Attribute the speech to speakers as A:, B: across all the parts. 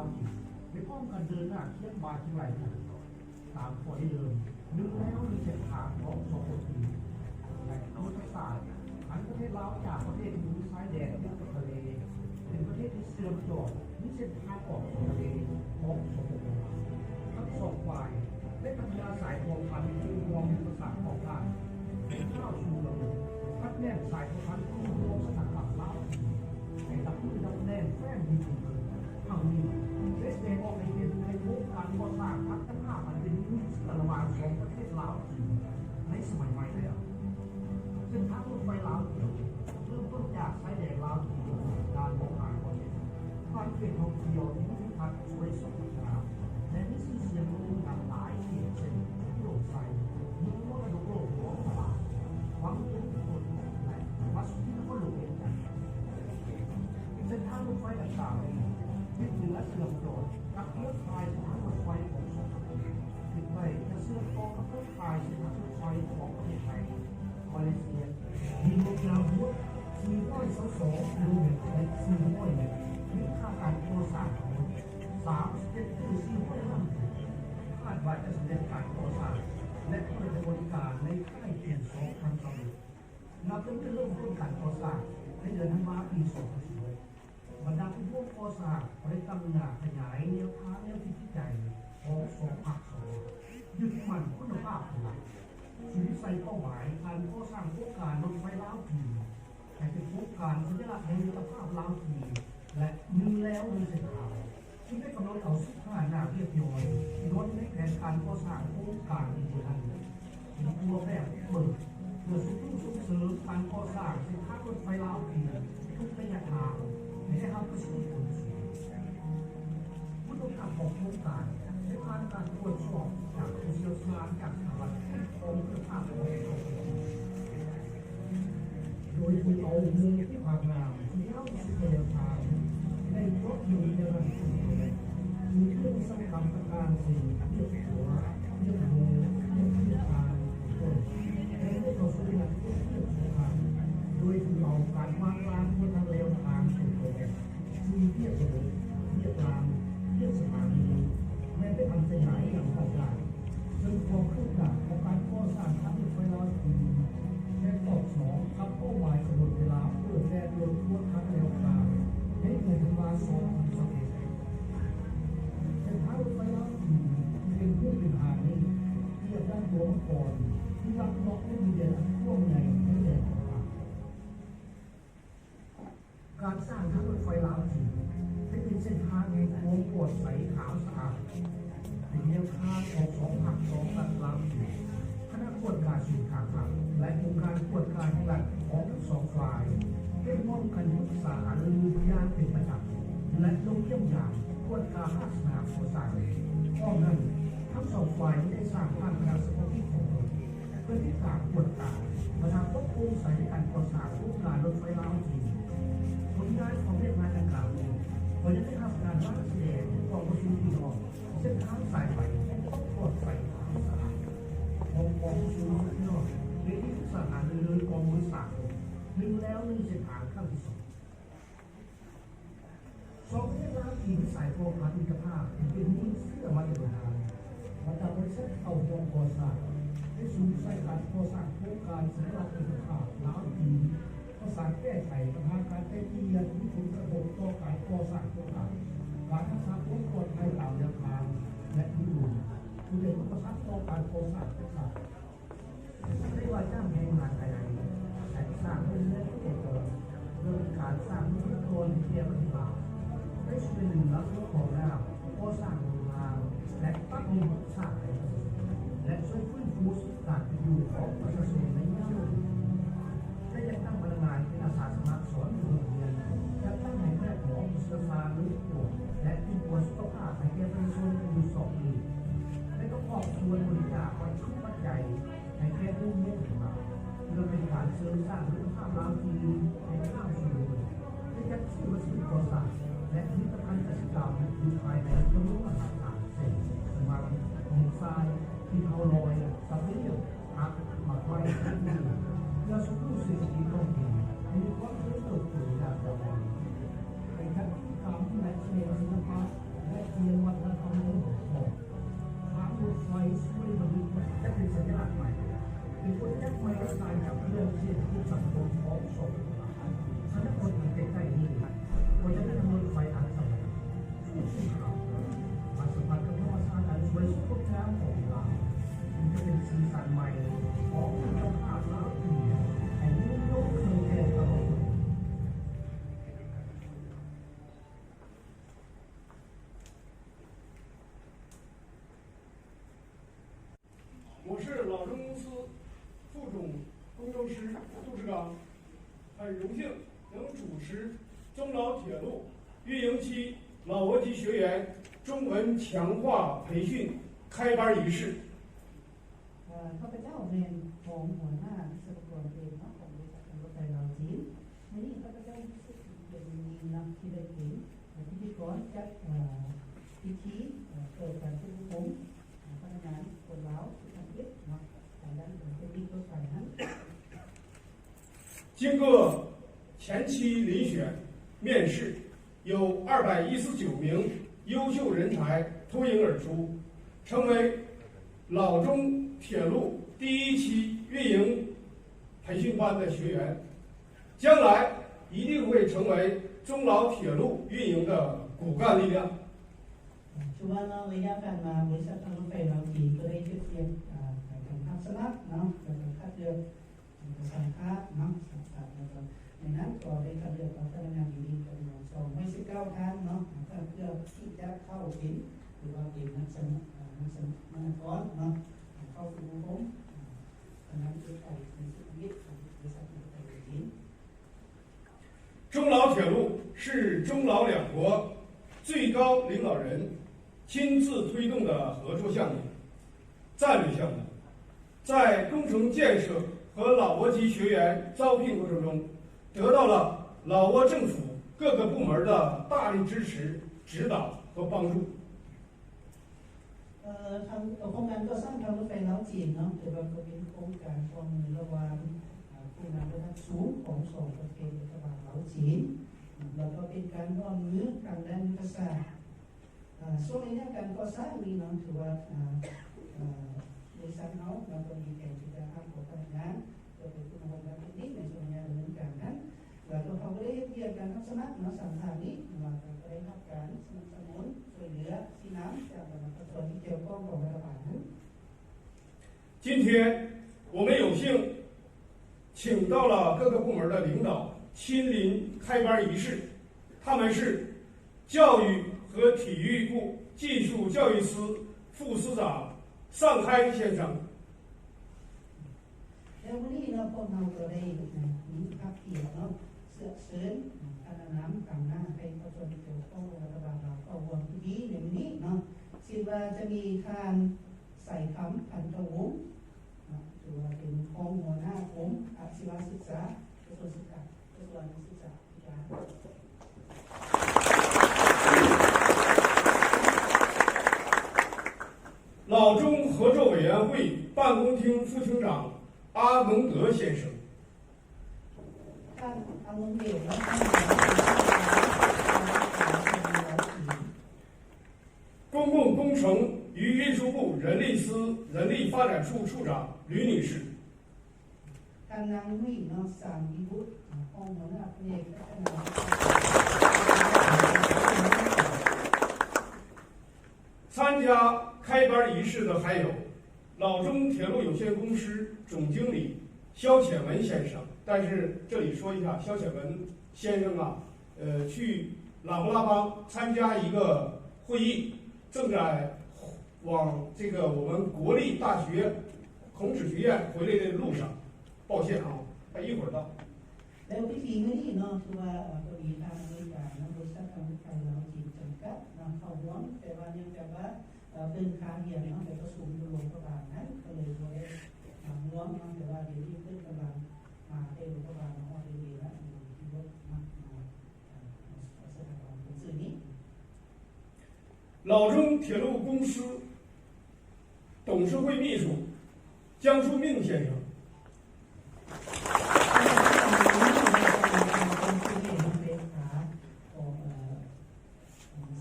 A: าวจีนไปพร้อมกันเดินหน้าเทียบบาที่ไหลตามคอยเดิมนึกแล้วมีเส้นทางของสองคนทีและยุทธศาสตร์หันประเทศลาวจากประเทศที่มีชายแดนติดกับทะเลเป็นประเทศที่เสื่อมต่อมีเส้นทางออกสู่ทะเลของสองคนทั้งสองฝ่ายได้พัฒนาสายโทรพันธุ์ที่รวมยุทธศาสตร์ของกันข้าวสู่ระบบพัฒนาสายโทรพันธุ์ที่รวมสถาบันลาวในตับพื้นดำแดนแฝงดีสุดเลยทางนี้ได้แสดงออกในเรื่องในวงการก่อสร้างพัฒนามันเป็นมิตรระหว่างสองประเทศลาวจีนในสมัยใหม่แล้วเส้นทางรถไฟลาวจีนเริ่มต้นจากชายแดนลาวจีนการมองหาประเทศการเปลี่ยนท่องเที่ยวที่มีพัฒน์สวยสดงามและมีชื่อเสียงโด่งดังหลายเขตเช่นโลกไซมีมรดกโลกของตลาดวังเวียนคนและวัดสุที่นครหลวงเป็นกันเส้นทางรถไฟต่างๆยึดเหนือเสื่อมโดดกับเลือดไฟสถานรถไฟของสองประเทศติดไปจะเสื่อมต่อกับเลือดไฟสถานรถไฟของประเทศไทยมาเลเซียมีโลกยาวทั้ง422กิโลเมตรและ400 เมตรมีค่าการก่อสร้าง37.4 ล้านคาดว่าจะสำเร็จการก่อสร้างและเปิดบริการในค่ายเพียง2,000 ตำแหน่งนับตั้งแต่เริ่มต้นการก่อสร้างในเดือนธันวาคมปี 2010บรรดาผู้ร่วมก่อสร้างได้ตั้งหน้าขยายแนวทางแนวคิดวิจัยของสองภาคส่วนยึดมั่นคุณภาพเป็นหลักชีวิตใส่เป้าหมายการก่อสร้างโครงการรถไฟลาวจีนให้เป็นโครงการสัญลักษณ์แห่งมิตรภาพลาวจีนและมีแล้วมีเส้นทางที่ได้กำหนดเอา15 หน้าเรียบร้อยล้วนในแผนการก่อสร้างโครงการในเดือนนั้นมีตัวแบบเปิดเพื่อส่งเสริมการก่อสร้างเส้นทางรถไฟลาวจีนทุกระยะทางให้ได้รับประสิทธิผลสูงผู้ต้องการของโครงการได้ผ่านการตรวจสอบจากผู้เชี่ยวชาญจากสถาบันของคุณภาพของเราโดยผู้เอาเมืองที่ผ่านมาที่เล่าสู่แนวทางได้ครบอยู่ในระดับสูงเลยมีเครื่องสำคัญประการสิ่งเรียกหัวเรียกมือเรียกที่ทางต้นและได้ต่อสู้ในเรื่องสำคัญโดยผู้เอาการวางรางบนทางเร็วทางสู่ตัวแบบมีเรียกเลยเรียกรางเรียกสถานีและได้ทำเสียหายอย่างต่างๆซึ่งความคืบหน้าของการก่อสร้างทางรถไฟลาวจีนและตอบสนองกับเป้าหมายกำหนดเวลาเพื่อแก้โดยทั่วทั้งแนวทางในเดือนธันวาคม 2011เส้นทางรถไฟลาวจีนเป็นผู้เป็นหางนี้เทียบด้านตัวมังกรที่รับนกและมีเดียนช่วงในแดนต่างๆการสร้างทางรถไฟลาวจีนให้เป็นเส้นทางแห่งโค้งปวดใสขาวสะอาดเป็นแนวทางของสองหักสองตัดลาวจีนคณะกวดการสื่อข่าวและองค์การกวดการหลักของทั้งสองฝ่ายได้ร่วมกันศึกษาหารืออย่างเป็นประจำและลงเยี่ยมยามกวดการลักษณะโครงสร้างข้อนั้นทั้งสองฝ่ายได้สร้างผ่านการสมาธิของตนเพื่อที่การกวดการมาทำควบคุมสายการก่อสร้างโครงการรถไฟลาวจีนผลงานของเรื่องงานดังกล่าวนี้ก็จะได้รับการรับแสดงของประชุมที่นอกเส้นทางสายไฟปลอดภัยสะอาดของสูงที่นอกในที่สถานเลยกองมือสามหนึ่งแล้วมีเส้นทางขั้นที่สองประเทศลาวจีนสายโทรพันมิตรภาพเป็นมิตรเสื้อมาตรฐานมาจากบริษัทเอาโรงก่อสร้างได้สูงใส่การก่อสร้างโครงการสัญลักษณ์มิตรภาพลาวจีนประสานแก้ไขปัญหาการใช้ที่ดินที่ผลกระทบต่อการก่อสร้างโครงการการรักษาความปลอดภัยตามแนวทางและผู้ดูผู้เรียนประสานต่อการก่อสร้างโครงการไม่ว่าจ้างแรงงานใดๆแต่สร้างเรื่องเล็กเกิดเรื่องการสร้างมุขโทนเทียบปฏิบัติได้ช่วยเหลือเรื่องของน้ำก่อสร้างโรงงานและตั้งมีสร้างและช่วยฟื้นฟูการเป็นอยู่ของประชาชนในช่วงได้ยังตั้งพนักงานเป็นอาสาสมัครสอนโรงเรียนและตั้งให้แพทย์หมอผู้เชี่ยวชาญหรือตรวจและผู้ตรวจสุขภาพให้แก่ประชาชนอยู่2 ปีและก็ขอบส่วนบริจาคไว้ทุกปัจจัยให้แก่ผู้มีของเราเพื่อเป็นการเสริมสร้างคุณภาพลาวจีนในข้าวสู่โลกได้จัดซื้อวัสดุก่อสร้างและผลิตภัณฑ์เกษตรกรรมอยู่ภายในกระบวนการต่างๆเช่นสมาร์ทหินทรายที่เขาลอยสับเลี้ยงหักหมักไว้ทุกเรื่องเพื่อสู้เศรษฐกิจท้องถิ่นให้มีความเติบโตอย่างยาวนานเป็นการที่ทำและแสดงศิลปะ และเพียงวัฒนธรรมของผมทางรถไฟช่วยบรรลุและเป็นสัญลักษณ์ใหม่เป็นคนยักษ์ไม่ได้ตายจากเรื่องเช่นที่สังคมของสงฆ์ฉันคนที่เป็นใกล้นี้ควรจะได้ทำรถไฟอันสมัยผู้สื่อข่าวมาสัมผัสกับธรรมชาติอันสวยสดงดงามของเรามันจะเป็นสีสันใหม่ของธรรมชาติล้านปีแห่งยุคโลกเคยแก่ตลอด
B: 我是老中公司副总工程师杜志刚，很荣幸能主持中老铁路运营期老挝籍学员中文强化培训开班仪式。
C: ข้าพเจ้าเป็นของหัวหน้าวิศวกรเองเนาะของบริษัทรถไฟลาวจีนวันนี้ข้าพเจ้ารู้สึกเป็นดีนะที่ได้เห็นพิธีกรจัดพิธีเปิดการฝึกอบรมพนักงานคนลาวที่ทำเย็บเนาะทางด้านของเทคนิครถไฟนั้น
B: 经过前期遴选面试，有219名优秀人才脱颖而出，成为老中铁路第一期运营培训班的学员，将来一定会成为中老铁路运营的骨干力量。
C: ช่วงระยะการมาบริษัทรถไฟลาวจีนก็ได้จุดเทียนการทัศนะเนาะการคัดเลือกสังกัดเนาะในนั้นก็ได้คัดเลือกพนักงานดีๆจำนวน219ท่านเนาะเพื่อที่จะเข้าเป็นหรือว่าเป็นนักสมัครเนาะเข้าสู่วงกลมคณะวิจัยในสุขวิทย์ของบริษัทรถไฟลาวจีน
B: 中老铁路是中老两国最高领导人亲自推动的合作项目、战略项目，在工程建设和老挝籍学员招聘过程中，得到了老挝政府各个部门的大力支持、指导和帮助。
C: ทางโครงการก่อสร้างทางรถไฟลาวจีนเนาะถือว่าเป็นโครงการร่วมมือระหว่างผู้นำระดับสูงของสองประเทศรัฐบาลลาวจีนแล้วก็เป็นการร่วมมือทางด้านยุทธศาสตร์ส่วนในเรื่องการก่อสร้างนี้เนาะถือว่าบริษัทเราเราก็มีแผนที่จะทำของพนักงานเพื่อเป็นคุณภาพการผลิตในส่วนงานดำเนินการนั้นแล้วก็เขาก็ได้เรียกการทัศนะเนาะสัมภาษณ์นี้เราก็ได้รับการสนับสนุนช่วยเหลือที่น้ำจากกระทรวงที่เกี่ยวข้องของรัฐบาลนั้น
B: 今天我们有幸请到了各个部门的领导亲临开班仪式，他们是教育和体育部技术教育司副司长尚开先生。
C: แล้ววันนี้เราพวกเราก็ได้มีภาพเขียนเนาะเสื้อเสื้อการน้ำต่างหน้าให้กระทรวงที่เกี่ยวข้องรัฐบาลเราเข้าร่วมพิธีในวันนี้เนาะซึ่งว่าจะมีการใส่คำพันธวงศ์ถือว่าเป็นของหัวหน้ากรมอาชีวศึกษากระทรวงศึกษากระทรวงศึกษาธิการ。
B: 老中合作委员会办公厅副厅长阿蒙德先生，
C: ท่านอามุนเดชและท่าน
B: 公共工程与运输部人力司人力发展处处长吕女士，
C: ท่านนางนุ่ยเนาะสามวิบุตรองค์หัวหน้าเพลงและท่านนาง
B: 参加开班仪式的还有老中铁路有限公司总经理肖潜文先生。但是这里说一下，肖潜文先生啊，去喇布拉邦参加一个会议，正在往这个我们国立大学孔子学院回来的路上，抱歉啊，他一会儿到。
C: แล้วพิธีมื้อนี้เนาะคือว่าพอดีทางบริการบริษัททางรถไฟลาวจีนจำกัดเนาะเข้าร่วมแต่ว่าเนื่องจากว่าเป็นคาเดียนเนาะแต่ประชุมอยู่โรงพยาบาลนั้นก็เลยบ่ได้ร่วมเนาะแต่ว่าเดี๋ยวนี้เพิ่นกำลังมาที่โรงพยาบาลของดีๆแล้วที่รถมาสถาบันของสื่อนี้
B: 老中铁路公司董事会秘书江树命先生。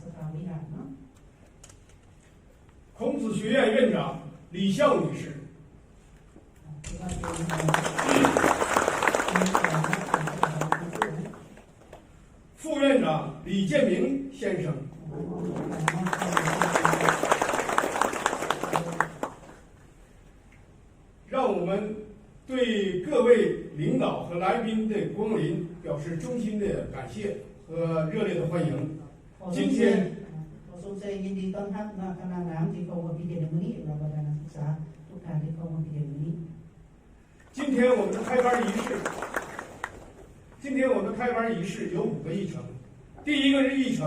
C: สภาวิหารเนาะ
B: 李笑女士，副院长李建明先生，让我们对各位领导和来宾的光临表示衷心的感谢和热烈的欢迎。今天，
C: ขอส่งเสียงยินดีต้อนรับนะคณะน้ำที่เข้ามาพิจารณานี้เราประธานนักศึกษาทุกท่านที่เข้ามาพิจารณานี้
B: 今天我们的开班仪式有5个议程。第一个是议程，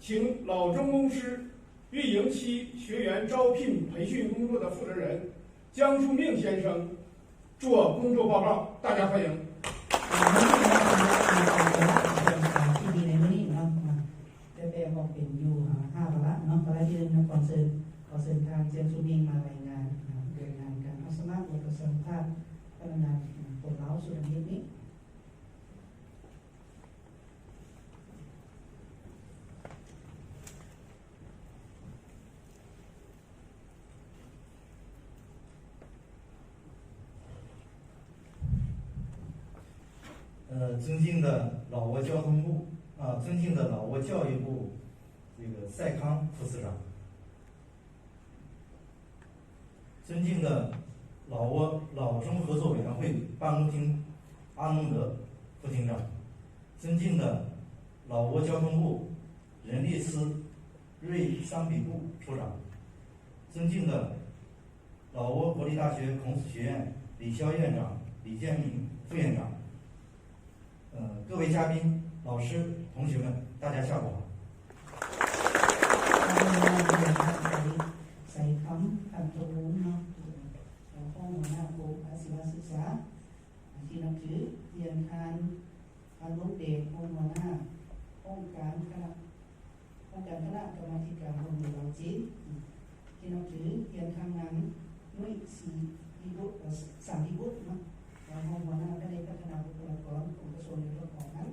B: 请老中公司运营期学员招聘培训工作的负责人江树命先生做工作报告，大家欢迎。
C: ที่ดีในวันนี้เนาะจะแบ่งออกเป็นอยู่5วาระเนาะวาระที่1นะขอเชิญทางเจียงซูมิงมารายงานการทัศนะและก็สัมภาษณ์พนักงานผลเล้าสุดนิดนี้
D: 尊敬的老挝交通部尊敬的老挝教育部这个赛康副司长，尊敬的老挝老中合作委员会办公厅阿农德副厅长，尊敬的老挝交通部人力司瑞商比部处长，尊敬的老挝国立大学孔子学院李霄院长、李建明副院长。各位嘉宾、老师、同学们，大家下午好。
C: ใส่คำคันตัวรู้เนาะห้องหัวหน้าครูอาชีวศึกษาที่นับถือเรียนทานลูกเด็กห้องหัวหน้าห้องการคณะกรรมาธิการโรงเรียนเราจีนที่นับถือเรียนทางนั้นด้วยสามพิบุตรเนาะห้องหัวหน้าก็ได้พัฒนาบุคลากรของกระทรวงในเรื่องของนั้น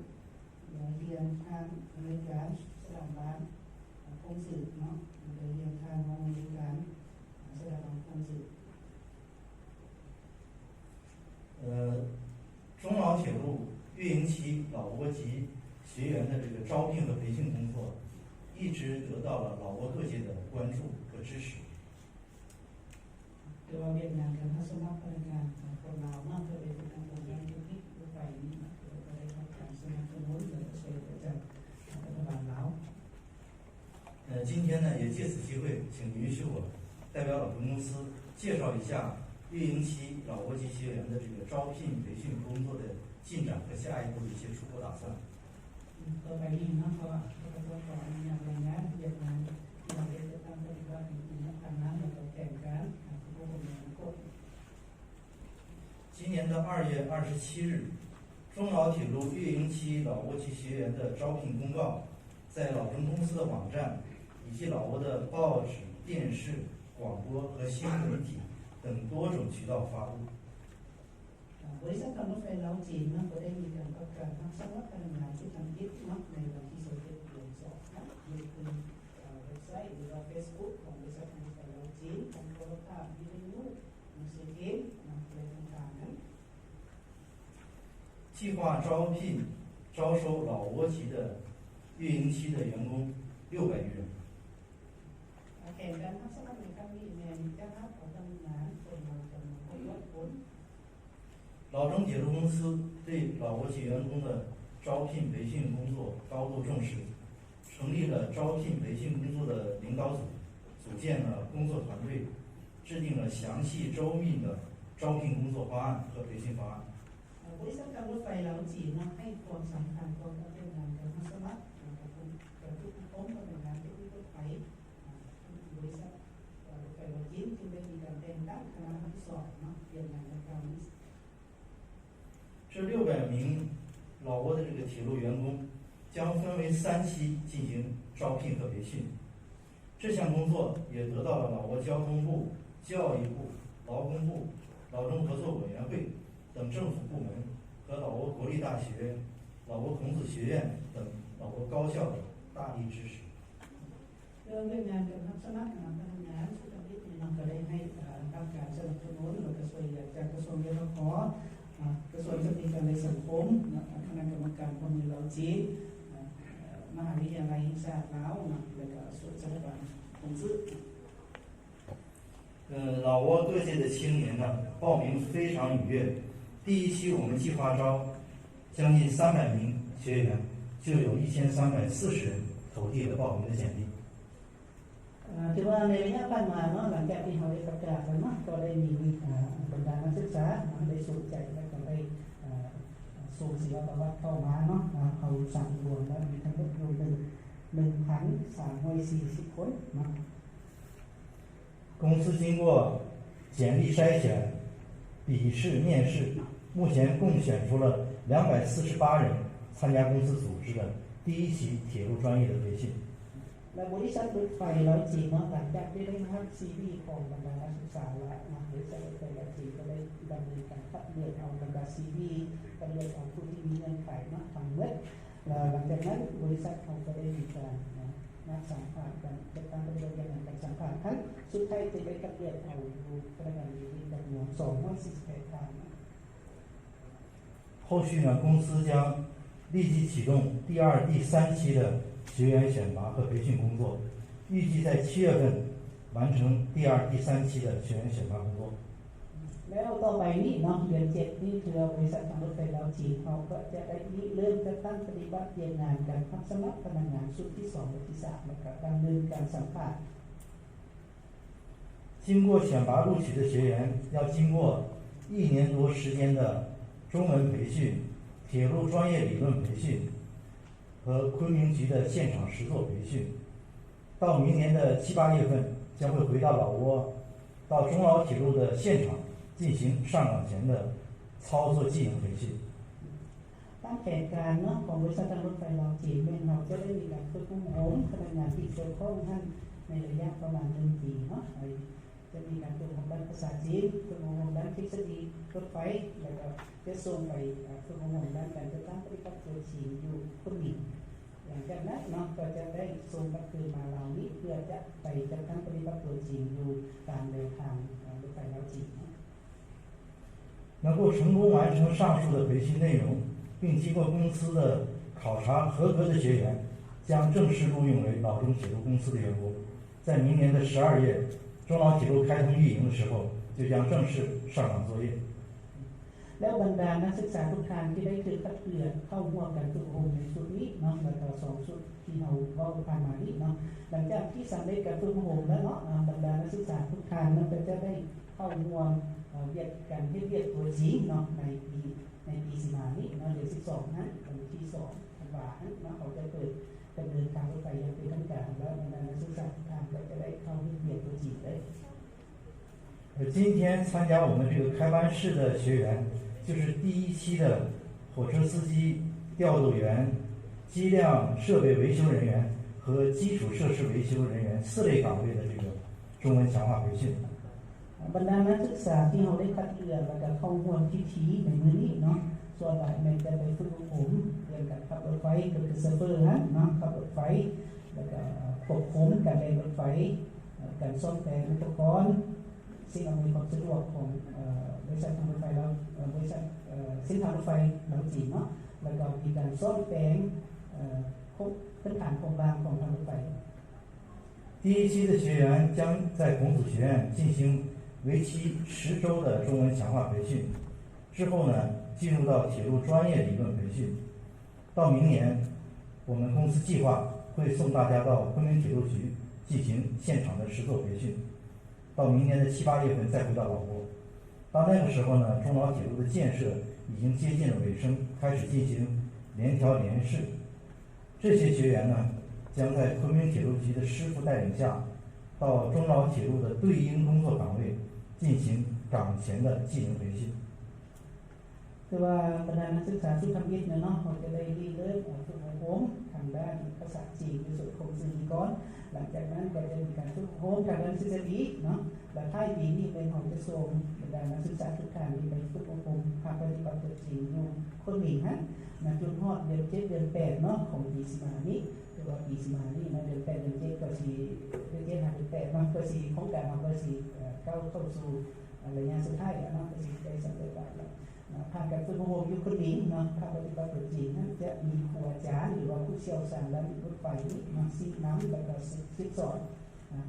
C: เรียนทางอเมริกันสถาบันกงสุลเนาะเรียนทางอเมริกันสถาบันกงสุล
D: 中老铁路运营期老挝籍学员的这个招聘和培训工作，一直得到了老挝各界的关注和支持。
C: คือว่าเวียดนามการพัฒนาพลังงานคนลาวมากเพื่อเป็นการทำงานทุกที่ทุกฝ่ายนี้ก็ได้รับการสนับสนุนและช่วยเหลือจากรัฐบาลลาว
D: 今天呢，也借此机会，请允许我代表老中公司介绍一下运营期老挝籍学员的这个招聘培训工作的进展和下一步的一些初步打算。
C: ต่อไปนี้นะเพราะว่าเราต้องขออนุญาตรายงานเวียดนามที่เราได้ตั้งปฏิบัติในทางนั้นเราแข่งกันผู้บริหารกฎ
D: 今年的2月27日，中老铁路运营期老挝籍学员的招聘公告，在老中公司的网站以及老挝的报纸、电视、广播和新闻媒体等多种渠道发布。
C: บริษัทการรถไฟลาวจีนนะก็ได้มีการประกาศรับสมัครพนักงานที่ทำกิจนะในวันที่21 เดือน 2นะโดยคือเว็บไซต์หรือว่า Facebook ของบริษัทการรถไฟลาวจีนทางโทรทัศน์วิทยุหนังสือพิมพ์นะอะไรต่างๆนั้น
D: 计划招收老挝籍的运营期的员工600余人。
C: แข่งกันรับสมัครในครั้งนี้เนี่ยมีการรับของพนักงานคนเราจำนวน600 คน
D: 老中铁路公司对老挝籍员工的招聘培训工作高度重视，成立了招聘培训工作的领导组，组建了工作团队，制定了详细周密的招聘工作方案和培训方案。
C: บริษัทการรถไฟลาวจีนนะให้ความสำคัญกับการเป็นงานการรับสมัครกับทุกคนเป็นงานที่รถไฟบริษัทรถไฟลาวจีนจึงได้มีการแต่งตั้งคณะผู้สอบเนาะเปลี่ยนงานการนี้
D: 这600名老挝的这个铁路员工将分为3期进行招聘和培训。这项工作也得到了老挝交通部、教育部、劳工部、老中合作委员会等政府部门和老挝国立大学、老挝孔子学院等老挝高校的大力支持。
C: เรื่องงานการรับสมัครพนักงานสุจริตนี่เราก็ได้ให้ รับการสนับสนุนแล้วก็ช่วยเหลือจากกระทรวงยุติธรรมกระทรวงทรัพยากรในสังคมคณะกรรมการคนมือเราจีนมหาวิทยาลัยศาสตร์ลาวแล้วก็ส่วนสถาบัน公司。
D: 老挝各界的青年呢，报名非常踊跃。第一期我们计划招将近300名学员，就有1340人投递了报名的简历。
C: ถือว่าในระยะผ่านมาเนาะหลังจากที่เราได้ประกาศแล้วเนาะก็ได้มีบรรดานักศึกษาได้สนใจและก็ได้ส่งศิลปวัตรเข้ามาเนาะเขาสั่งรวมแล้วมีทั้งหมดรวมเป็น1,340คนเนาะ
D: 公司经过简历筛选、笔试、面试，目前共选出了248人参加公司组织的第一期铁路专业的培训。
C: และบริษัทรถไฟร้อยจีนเนาะหลังจากได้รับซีวีของบรรดานักศึกษาและบริษัทรถไฟร้อยจีนก็ได้ดำเนินการคัดเลือกเอาบรรดาซีวีคัดเลือกเอาผู้ที่มีเงื่อนไขเนาะทั้งหมดหลังจากนั้นบริษัทเขาก็ได้มีการนัดสัมภาษณ์กันในการดำเนินการสัมภาษณ์ครั้งสุดท้ายจะได้คัดเลือกเอาพนักงานดีจำนวน248ท่าน
D: 后续呢，公司将立即启动第2、第3期的学员选拔和培训工作，预计在7月份完成第2、第3期的学员选拔工作。
C: แล้วต่อไปนี้เนาะเดือน7นี้คือบริษัททางรถไฟลาวจีนเขาก็จะได้เริ่มจะตั้งปฏิบัติเตรียมงานการรับสมัครพนักงานชุดที่2และที่3แล้วก็ดำเนินการสัมภาษณ์
D: 经过选拔录取的学员要经过1年多时间的中文培训、铁路专业理论培训和昆明局的现场实作培训。到明年的7、8月份将会回到老挝，到中老铁路的现场进行上岗前的操作技能培训。
C: ตามแผนการเนาะของบริษัททางรถไฟลาวจีนแม่เราจะได้มีการฝึกอบรมพนักงานที่เกี่ยวข้องท่านในระยะประมาณ1 ปีเนาะจะมีการฝึกอบรมด้านภาษาจีนฝึกอบรมด้านทฤษฎีรถไฟแล้วก็จะส่งไปฝึกอบรมด้านการจัดตั้งปฏิบัติตัวจีนอยู่คนหนึ่งหลังจากนั้นเนาะก็จะได้ส่งกลับคืนมาลาวนี้เพื่อจะไปจัดตั้งปฏิบัติตัวจีนอยู่ตามแนวทางรถไฟลาวจีน
D: 能够成功完成上述的培训内容，并经过公司的考察合格的学员，将正式录用为老中铁路公司的员工。在明年的12月，中老铁路开通运营的时候，就将正式上岗作业。
C: แล้วบรรดานักศึกษาทุกท่านที่ได้ถูกคัดเลือกเข้าร่วมกันฝึกอบรมในชุดนี้เนาะแล้วก็2ชุดที่เราว่าผ่านมานี้เนาะหลังจากที่สำเร็จการฝึกอบรมแล้วเนาะบรรดานักศึกษาทุกท่านนั้นก็จะได้เข้าร่วมเรียนการเรียนตัวจริงเนาะในปีสิมานี้เนาะเดือน12นั้นวันที่2ธันวาคมเนาะเขาจะเปิดดำเนินการรถไฟอย่างเป็นทางการแล้วบรรดานักศึกษาทุกท่านก็จะได้เข้าเรียนตัวจริงเลย
D: 今天参加我们这个开班式的学员，就是第1期的火车司机、调度员、机辆设备维修人员和基础设施维修人员4类岗位的这个中文强化培训。
C: บรรดานักศึกษาที่เราได้คัดเลือกแล้วก็เข้าร่วมพิธีในมื้อนี้เนาะส่วนหลายมันจะไปฝึกอบรมเรื่องการขับรถไฟก็คือเซิร์ฟเวอร์นะเนาะขับรถไฟแล้วก็ควบคุมการเดินรถไฟการซ่อมแซมอุปกรณ์สิ่งอำนวยความสะดวกของบริษัททางรถไฟแล้วบริษัทเส้นทางรถไฟลาวจีนเนาะแล้วก็มีการซ่อมแซมพื้นฐานโครงสร้างของทางรถไฟ
D: 第1期的学员将在孔子学院进行为期10周的中文强化培训，之后呢，进入到铁路专业理论培训。到明年，我们公司计划会送大家到昆明铁路局进行现场的实作培训。到明年的7、8月份再回到老挝。到那个时候呢，中老铁路的建设已经接近了尾声，开始进行联调联试。这些学员呢，将在昆明铁路局的师傅带领下，到中老铁路的对应工作岗位进行岗前的技能培训。
C: แต่ว่าบรรดานักศึกษาที่ทำวิทย์เนาะเขาจะได้เรียนฝึกอบรมทางด้านภาษาจีนในส่วนของสื่อก่อนหลังจากนั้นก็จะมีการฝึกอบรมทางด้านทฤษฎีเนาะและท้ายปีนี้เป็นของกระทรวงบรรดานักศึกษาทุกท่านที่ไปฝึกอบรมภาคปฏิบัติจีนอยู่คนหนึ่งฮะณจุดฮอดเดือน7เดือน8เนาะของปีสิมานี้หรือว่าปีสิมานี้นะเดือน8เดือน7ก็สิเดือน7 5เดือน8มันก็สิของการมันก็สิเข้าสู่ระยะสุดท้ายแล้วเนาะก็สิได้สำเร็จแล้วผ่านการฝึกอบรมอยู่คนหนึ่งเนาะภาคปฏิบัติจีนนั้นจะมีครูอาจารย์หรือว่าผู้เชี่ยวชาญด้านรถไฟมาซีน้ำแล้วก็ศึกสอน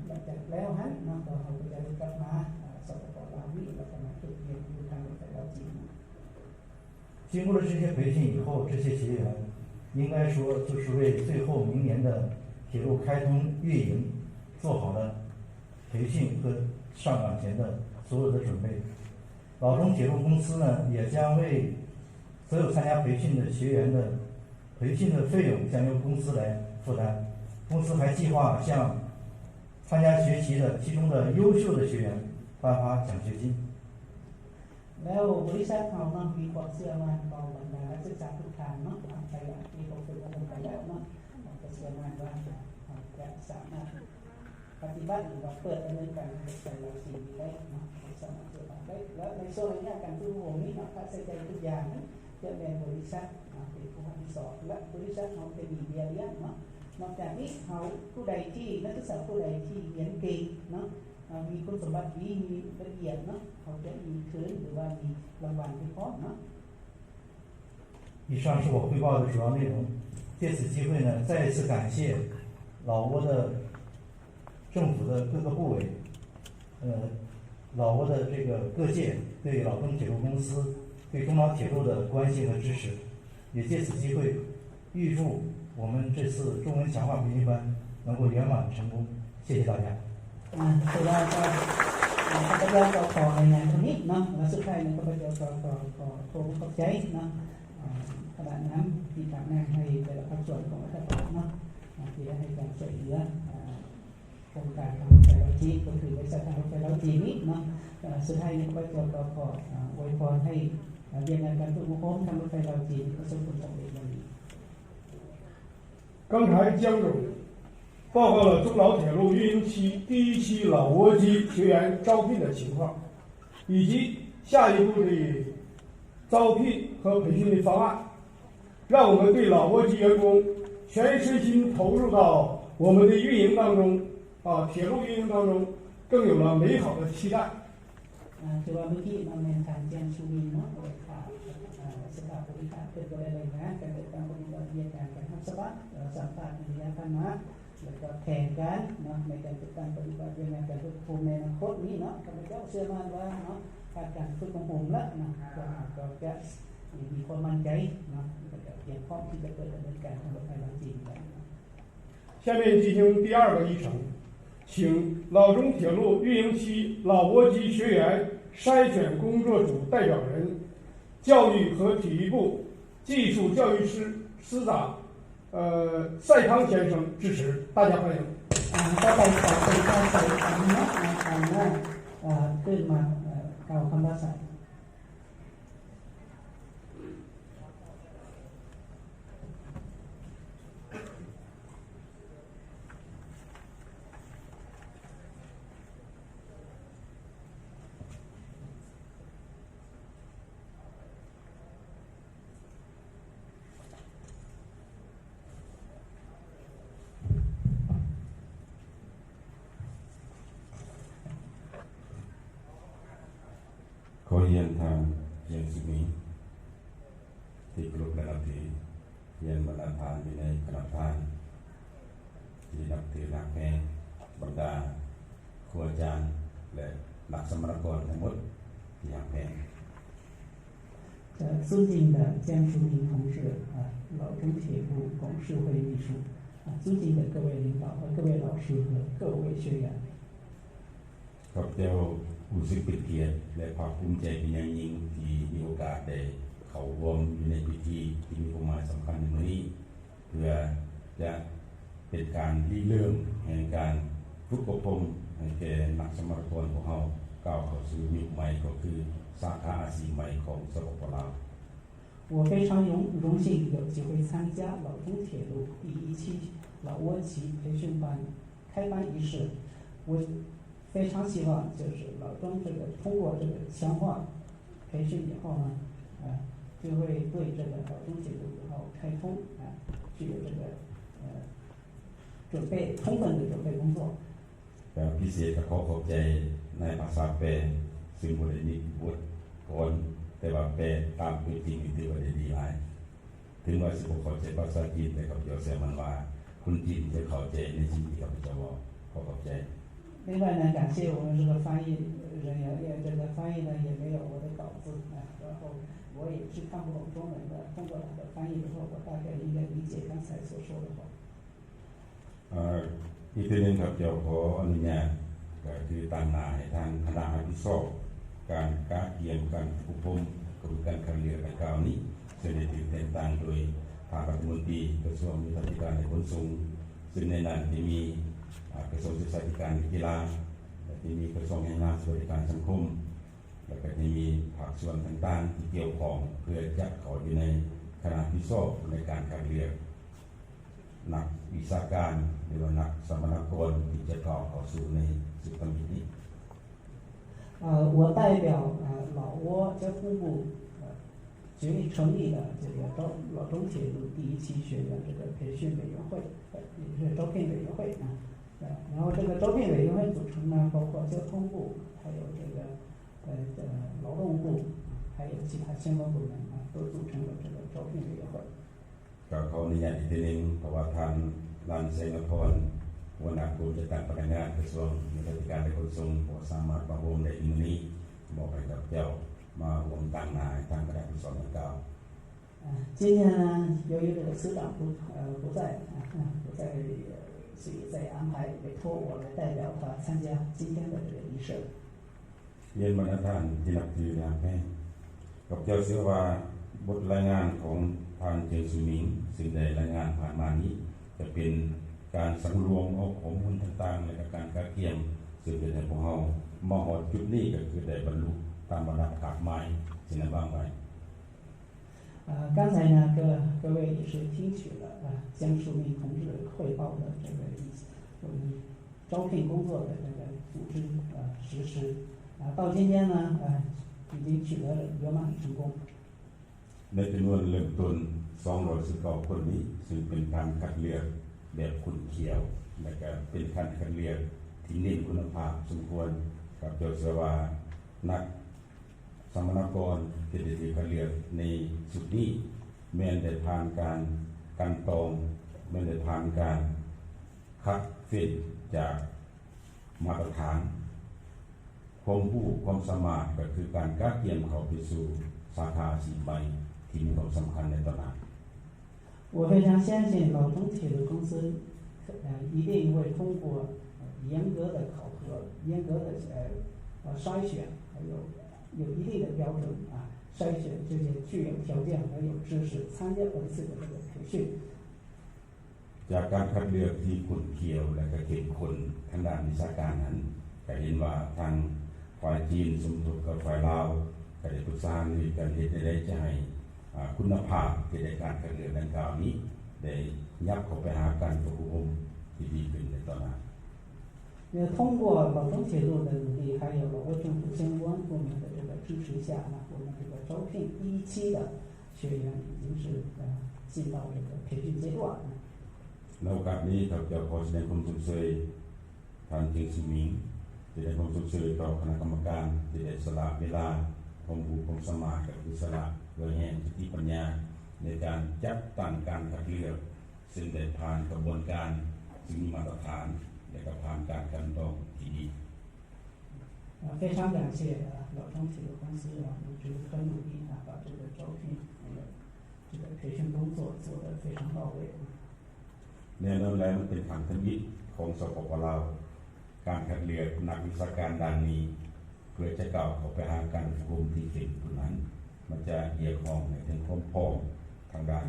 C: หลังจากแล้วฮะเนาะเราก็จะได้กลับมาสปปลาวนี่แล้วก็มาฝึกเรียนอยู่ทางรถไฟลาวจีน
D: 经过了这些培训以后，这些学员应该说就是为最后明年的铁路开通运营做好了培训和上岗前的所有的准备。老中铁路公司呢，也将为所有参加培训的学员的培训的费用将由公司来负担。公司还计划向参加学习的其中的优秀的学员颁发奖学金。
C: แล้วบริษัทเขาเนาะมีความเชื่อมั่นต่อบรรดานักศึกษาทุกท่านเนาะหลังจากที่เขาฝึกอบรมไปแล้วเนาะก็เชื่อมั่นว่าจะสามารถปฏิบัติหรือว่าเปิดดำเนินการในแต่ละสิ่งได้เนาะสามารถเชื่อมั่นได้แล้วในส่วนนี้การฝึกอบรมนี้เนาะค่าใช้จ่ายทุกอย่างจะเป็นบริษัทเป็นผู้ให้สอนและบริษัทเขาจะมีเบี้ยเลี้ยงเนาะนอกจากนี้เขาผู้ใดที่นักศึกษาผู้ใดที่เรียนเก่งเนาะมีคุณสมบัติดีมีละเอียดเนาะเขาจะมีคืนหรือว่ามีรางวัลให้พร้อมเนาะ
D: 以上是我汇报的主要内容。借此机会呢，再一次感谢老挝的政府的各个部委，老挝的这个各界对老中铁路公司、对中老铁路的关心和支持。也借此机会，预祝我们这次中文强化培训班能够圆满成功。谢谢大家。
C: แต่ว่าก็ข้าพเจ้าก็ขอในงานตรงนี้เนาะและสุดท้ายนี้ข้าพเจ้าก็ขอโทษขอบใจเนาะขณะนั้นที่ทำงานให้แต่ละภาคส่วนของรัฐบาลเนาะที่ได้ให้การช่วยเหลือโครงการทางรถไฟลาวจีนก็คือบริษัททางรถไฟลาวจีนนี้เนาะสุดท้ายนี้ข้าพเจ้าก็ขออวยพรให้เรียนการฝึกอบรมทางรถไฟลาวจีนประสบผลสำเร็จอย่างดี
B: 刚才江总报告了中老铁路运营期第一期老挝籍学员招聘的情况，以及下一步的招聘和培训的方案，让我们对老挝籍员工全身心投入到我们的运营当中，铁路运营当中，更有了美好的期待。
C: คือว่าเมื่อกี้เราเรียนการแจ้งชูวินเนาะสภาบริการเป็นบริเวณงานการเดินทางบริการเรียนการทำสบัดสัมภาษณ์วิทยาธรรมะแล้วก็แข่งกันเนาะในการติดตามปฏิบัติงานการฝึกอบรมในอนาคตนี้เนาะข้าพเจ้าเชื่อมั่นว่าเนาะการฝึกอบรมแล้วนะก็จะมีความมั่นใจเนาะก็จะเตรียมพร้อมที่จะเปิดดำเนินการทางรถไฟลาวจีนได้
B: 下面进行第二个议程，请老中铁路运营期老挝籍学员筛选工作组代表人、教育和体育部技术教育司长赛康先生致辞，大家欢迎。
C: ต่อไปขอเป็นการใส่คำนะคำว่าขึ้นมากล่าวคำภาษา
E: ขอเรียนทางยังสุมีที่กรุประดับที่เรียนบรรดาทานอยู่ในคณะทานที่นับถือหลักแห่งบรรดาครูอาจารย์และหลักสมรกรทั้งหมดที่หักแห่ง
C: 尊敬的江淑明同志老中铁路董事会秘书尊敬的各位领导和各位老师和各位学员
E: ขอบเจ้ารู้สึกเป็นเกียรติและภาคภูมิใจเป็นอย่างยิ่งที่มีโอกาสได้เข้าร่วมอยู่ในพิธีที่มีความหมายสำคัญในวันนี้เพื่อจะเป็นการริเริ่มแห่งการฝึกอบรมให้แก่นักสมรกรของเราก้าวเข้าสู่ยุคใหม่ก็คือสาขาอาชีพใหม่ของสปปลาว
C: 我非常荣幸有机会参加老中铁路第1期老挝籍培训班开班仪式。我非常希望就是老中这个通过这个强化培训以后呢，就会对这个老中铁路以后开通具有这个充分的准备工作。
E: แต่พิเศษก็ขอขอบใจในภาษาแปลซึ่งบริณิบทก่อนแต่ว่าแปลตามตัวจริงถือว่าได้ดีหลายถึงว่าสิบเข้าใจภาษาจีนแต่กับเจ้าเสียมันว่าคุณจีนจะเข้าใจในสิ่งที่กับเจ้าบอกขอขอบใจ
C: 另外呢，感谢我们这个翻译人员，这个翻译呢也没有我的稿子然后我也是看不懂中文的，通过他的翻译之后，我大概应该理解刚才所说的话。
E: อีกทีนึงครับเจ้าขออนุญาตก็คือตั้งหน้าให้ทางคณะผู้สอบการเกี่ยวกันผู้พมกระบวนการขับเรือดังกล่าวนี้ซึ่งได้ถูกแต่งตั้งโดยทางรัฐมนตรีกระทรวงยุติธรรมและขนส่งซึ่งในนั้นจะมีกระทรวงศึกษาธิการและกีฬาและจะมีกระทรวงแรงงานสวัสดิการสังคมและก็จะมีภาคส่วนต่างๆที่เกี่ยวข้องเพื่อจัดเข้าอยู่ในคณะผู้สอบในการขับเรือนักวิชาการหรือว่านักสมณกรที่จะเข้าสู่ในสุขมินี้
C: 我代表老挝交通部决议成立的这个老中铁路第1期学员这个培训委员会，也是招聘委员会然后这个招聘委员会组成呢，包括交通部，还有这个劳动部，还有其他相关部门都组成了这个招聘委员会。
E: ก็ขออนุญาตอีกทีนึงเพราะว่าท่านรันเซนพรหัวหน้ากรมจัดการพนักงานกระทรวงยุติธรรมและขนส่งสามารถมาร่วมในมื้อนี้บอกให้กับเจ้ามาร่วมตั้งหน้าทางคณะผู้สอบดังกล่าว
C: 今天呢，由于这个司长不在所以再安排委托我来代表他参加今天的这个仪式。
E: เรียนบรรดาท่านที่นับถือนะครับแม่กับเจ้าเชื่อว่าบทรายงานของท่านเจียงซูหมิงซึ่งได้รายงานผ่านมานี้จะเป็นการสังรวมเอาข้อมูลต่างๆและการกาเกี่ยมซึ่งเป็นให้พวกเรามาหอดจุดนี้ก็คือได้บรรลุตามบรรดาขาดไม้สิ่งนั้นบ้างไป
C: 刚才呢，各位也是听取了江淑明同志汇报的这个我们招聘工作的这个组织实施到今天呢已经取得了圆满成功。
E: ในจำนวนเริ่มต้น219คนนี้ซึ่งเป็นการคัดเลือกแบบขุ่นเขียวและก็เป็นการคัดเลือกที่เน้นคุณภาพสมควรกับเจ้าเสือว่านักสมณกรที่ได้คัดเลือกในสุดนี้แม้แต่ผ่านการกันตองแม้แต่ผ่านการคัดเฟ้นจากมาตรฐานความรู้ความสามารถก็คือการก้าวเกี่ยมเข้าไปสู่สาขาสีใบที่มีความสำคัญในตอนนั้น
C: 我非常相信老中铁路公司一定会通过严格的考核、严格的筛选，还有一定的标准筛选这些具有条件和有知识参加本次的这个培训。
E: จากการคัดเลือกที่ขุ่นเขียวและก็เข้มข้นทางด้านวิชาการนั้นก็เห็นว่าทางฝ่ายจีนสมทบกับฝ่ายลาวก็ได้ปรึกษาในการที่ได้จะให้คุณภาพที่ได้การคัดเลือกดังกล่าวนี้ได้ยับเข้าไปหาการควบคุมที่ดีขึ้นในตอนนั้น
C: 通过老中铁路的努力，还有老挝政府相关部门的这个支持下呢，我们这个招聘第1期的学员已经是进到这个培训阶段了。
E: ในโอกาสนี้ครับจะขอแสดงความสนใจท่านเจียงซูหมิงแสดงความสนใจต่อคณะกรรมการที่ได้สละเวลาความรู้ความสามารถกับอิสระโดยแห่งสติปัญญาในการจัดตั้งการคัดเลือกซึ่งได้ผ่านกระบวนการซึ่งมีมาตรฐานและก็ผ่านการกันตองที่ดี
C: 非常感谢老中铁路公司一直很努力把这个招聘这个培训工作做得非常到位。
E: แน่นอนแล้วมันเป็นพันธมิตรของสปป.ลาวการคัดเลือกนักวิชาการด้านนี้เพื่อจะก้าวเข้าไปหาการควบคุมที่เข้มข้นนั้นมันจะเกี่ยวข้องในทางความพร้อมทางด้าน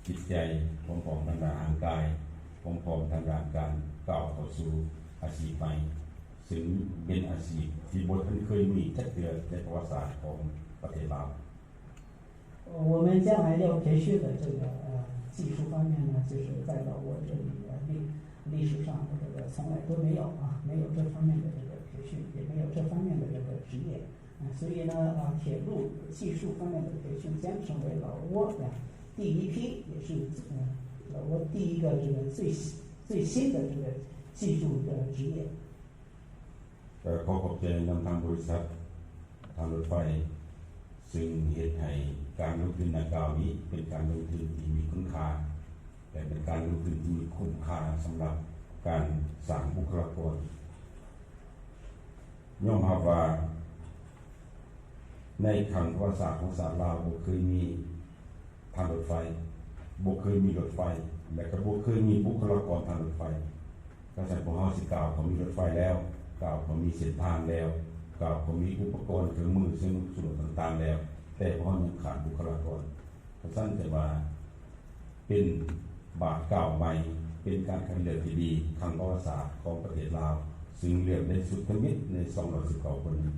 E: จิตใจความพร้อมทางด้านร่างกายความพร้อมทางด้านการก้าวเข้าสู่อาชีพใหม่ซึ่งเป็นอาชีพที่บ่เคยมีจักเทื่อในประวัติศาสตร์ของประเทศลาว
C: 我们将来要培训的这个技术方面呢，就是在老挝这里历史上这个从来都没有没有这方面的这个培训，也没有这方面的这个职业所以呢铁路技术方面的培训将成为老挝的第一批，也是老挝第一个这个最新的这个技术的职业。
E: ขอขอบใจนำทางบริษัททางรถไฟซึ่งเหตุให้การลงทุนดังกล่าวนี้เป็นการลงทุนที่มีคุณค่าแต่เป็นการลงทุนที่มีคุ้มค่าสำหรับการสร้างบุคลากรยอมรับว่าในครั้งประวัติศาสตร์ของศาสตร์ลาวบ่เคยมีทางรถไฟบ่เคยมีรถไฟและก็บ่เคยมีบุคลากรทางรถไฟก็ฉะนั้นพวกเราสิกล่าวเขามีรถไฟแล้วกล่าวเขามีเส้นทางแล้วกล่าวเขามีอุปกรณ์เครื่องมือซึ่งสนุนต่างๆแล้วแต่พวกเรายังขาดบุคลากรเพราะฉะนั้นจะว่าเป็นบาทเก่าใหม่เป็นการคัดเลือกที่ดีทางประวัติศาสตร์ของประเทศลาวซึ่งเลือกได้สุดทมิตใน219คนนี้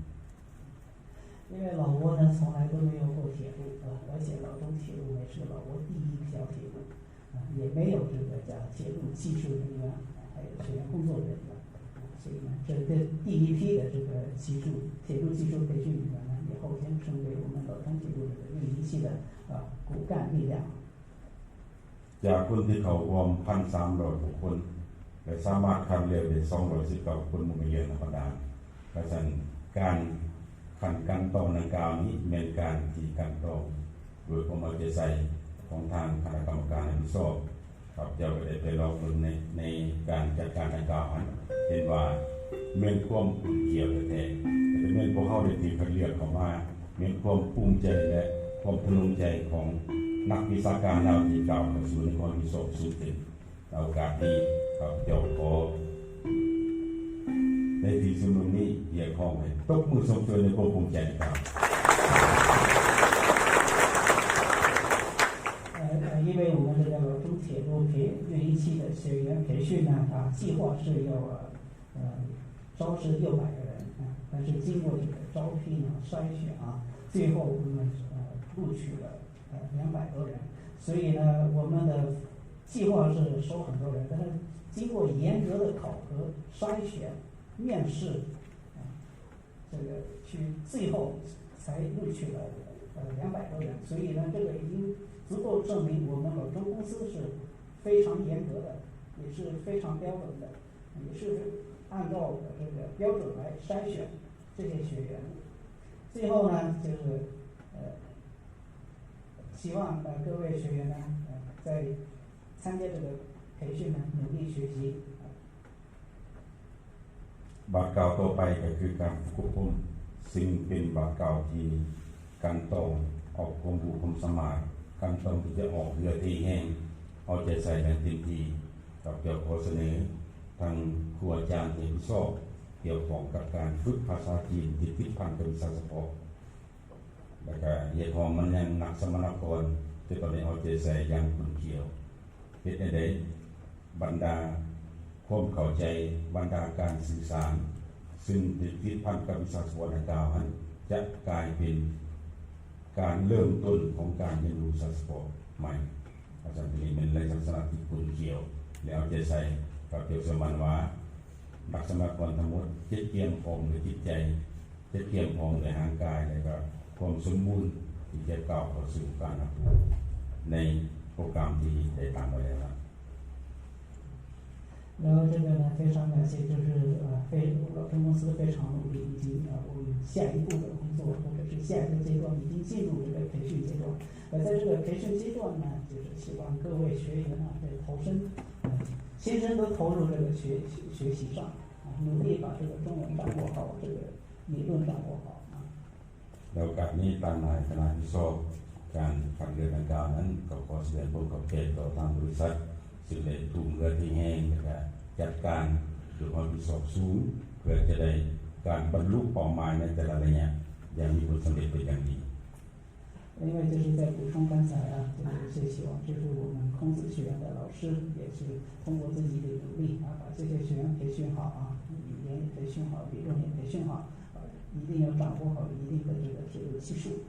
C: 因为老挝呢从来都没有过铁路而且老中铁路也是老挝第一条铁路也没有这个铁路技术人员还有学员工作人员所以呢这第一批的这个铁路技术培训人员呢也后天成为我们老中铁路的运营系的骨干力量
E: จากคนที่เขารวม 1,300 บุคคลและสามารถคัดเลือกได้219คนมุ่งเรียนธรรมดาเพราะฉะนั้นการขั้นตอนดังกล่าวนี้เป็นการที่ขั้นตอนโดยความเอาใจใส่ของทางคณะกรรมการรับผิดชอบครับเจ้าก็ได้ไปลองดูในการจัดการดังกล่าวเห็นว่าเมื่อความอุ่นเกี่ยวแท้ๆแต่เมื่อพวกเขาได้ทีคัดเลือกเข้ามาเมื่อความภูมิใจและความภาคภูมิใจของนักวิชาการเราที่กล่าวเข้าสู่ในความวิโสสูงสุดโอกาสนี้ครับเจ้าขอในที่สุดนี้เกี่ยวข้องให้ตบมือส่งเสริมในความภูมิใจครับ
C: 因为我们这个中铁路运营系的学员培训呢计划是要招是600个人但是经过这个招聘筛选最后我们录取了200多人，所以呢我们的计划是收很多人，但是经过严格的考核筛选面试这个最后才录取了200多人，所以呢这个已经足够证明我们老中公司是非常严格的，也是非常标准的，也是按照这个标准来筛选这些学员。最后呢就是希望各位学员呢在参加这个培训呢努力学习
E: บาทเก่าต่อไปก็คือการควบคุมซึ่งเป็นบาทเก่าที่การต้องออกความรู้ความสามารถการต้องที่จะออกเรือที่แห้งเอาใจใส่ในเต็มที่กับเกี่ยวกับเสนอทางครูอาจารย์ที่ชอบเกี่ยวข้องกับการฝึกภาษาจีนที่พิพันธ์กับวิชาเฉพาะแล้วก็เหตุของมันยังนักสมณกรที่ตอนนี้เอาใจใส่ยังคุณเกี่ยวเป็นได้บรรดาความเข้าใจบรรดาการสื่อสารซึ่งติดพิพันธ์กับวิชาเฉพาะดังกล่าวนั้นจะกลายเป็นการเริ่มต้นของการเรียนรู้วิชาเฉพาะใหม่อาจารย์เป็นในลักษณะที่คุณเกี่ยวและเอาใจใส่กับเกี่ยวสมันว่านักสมณกรทั้งหมดจะเกี่ยมพร้อมในจิตใจจะเกี่ยมพร้อมในร่างกายและก็ความสมบูรณ์ที่จะก้าวเข้าสู่การรับรู้ในโปรแกรมที่ได้ตั้งไว้แล้ว
C: 然后这个呢，非常感谢，就是老中公司非常努力，已经我们下一步的工作或者是下一个阶段已经进入这个培训阶段。在这个培训阶段呢，就是希望各位学员在亲身都投入这个学习上努力把这个中文掌握好，这个理论掌握好
E: แล้วกับนี้ตามนายคณะที่ชอบการขัดเรือดังกล่าวนั้นก็ขอแสดงความขอบใจต่อทางบริษัทซึ่งได้ทุ่มเรือที่แห้งและจัดการด้วยความมีสอบสูงเพื่อจะได้การบรรลุเป้าหมายในแต่ละระยะอย่างมีผลสำเร็จเป็นอย่างดี
C: 因为就是在补充刚才就是希望就是我们孔子学院的老师也是通过自己的努力把这些学员培训好语言也培训好，理论也培训好一定要掌握好一定的这个铁路技术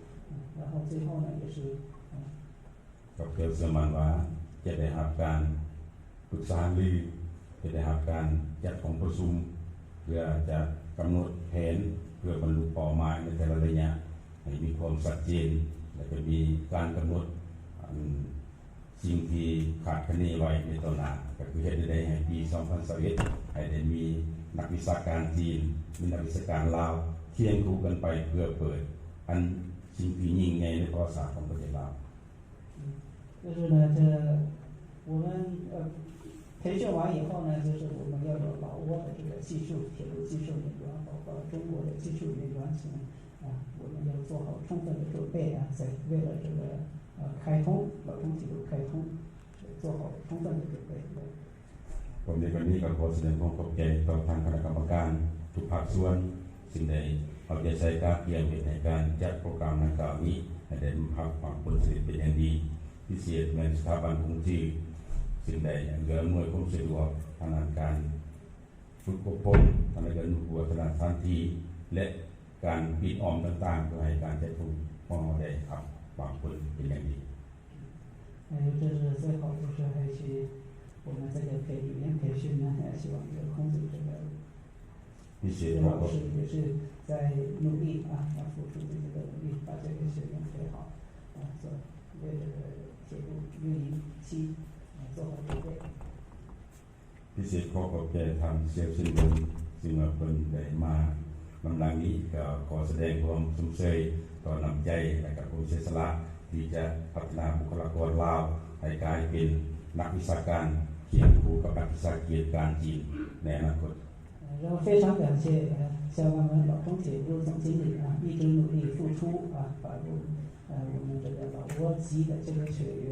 C: 然后最后呢也是
E: ก็เกิดเสมันว่าจะได้รับการปรึกษารือจะได้รับการจัดของประชุมเพื่อจะกำหนดแผนเพื่อบรรลุเป้าหมายในแต่ละระยะให้มีความชัดเจนและก็มีการกำหนดสิ่งที่ขาดคะแนนไว้ในตอนหน้าก็คือให้ได้ให้ปี 2021 ให้ได้มีนักวิชาการจีนมีนักวิชาการลาวเคียงคู่กันไปเพื่อเปิดอันสิ่งที่ยิ่งใหญ่ในประวัติศาสตร์ของประเทศลาว
C: 就是呢，我们培训完以后呢，就是我们要有老挝的这个技术，铁路技术人员，包括中国的技术人员我们要做好充分的准备在为了这个开通老中铁路开通，做好充分的准备。
E: ผมในวันนี้ก็ขอแสดงความขอบใจต่อทางคณะกรรมการทุกภาคส่วนสิ่งใดเอาใจใส่การเตรียมในการจัดโปรแกรมดังกล่าวนี้ให้ได้พักความผลสิริเป็นอย่างดีพิเศษในสถาบันคงที่สิ่งใดเหลือหน่วยความสะดวกทางการฝึกอบรมทางการหัวสถานสถานที่และการปิดออมต่างๆเพื่อให้การจัดทุนมองได้ครับความผลเป็นอย่างดี
C: 还有这是最好就是还去我们这个语言培训呢，希望这个孔子这个
E: พิเศษ
C: 老师也是在努力要付出自己的努力，把这个学员培好做为这个铁路运营期做好准备。
E: พิเศษขอขอบใจทางเซียวซินบุญซึ่งเป็นได้มาลำดังนี้ก็ขอแสดงความสมเสยต่อน้ำใจและกับผู้เสียสละที่จะพัฒนาบุคลากรลาวให้กลายเป็นนักวิชาการเคียงคู่กับนักวิชาการจีนในอนาคต
C: 然后非常感谢像我们老中铁路总经理一直努力付出把我们这个老挝籍的这个学员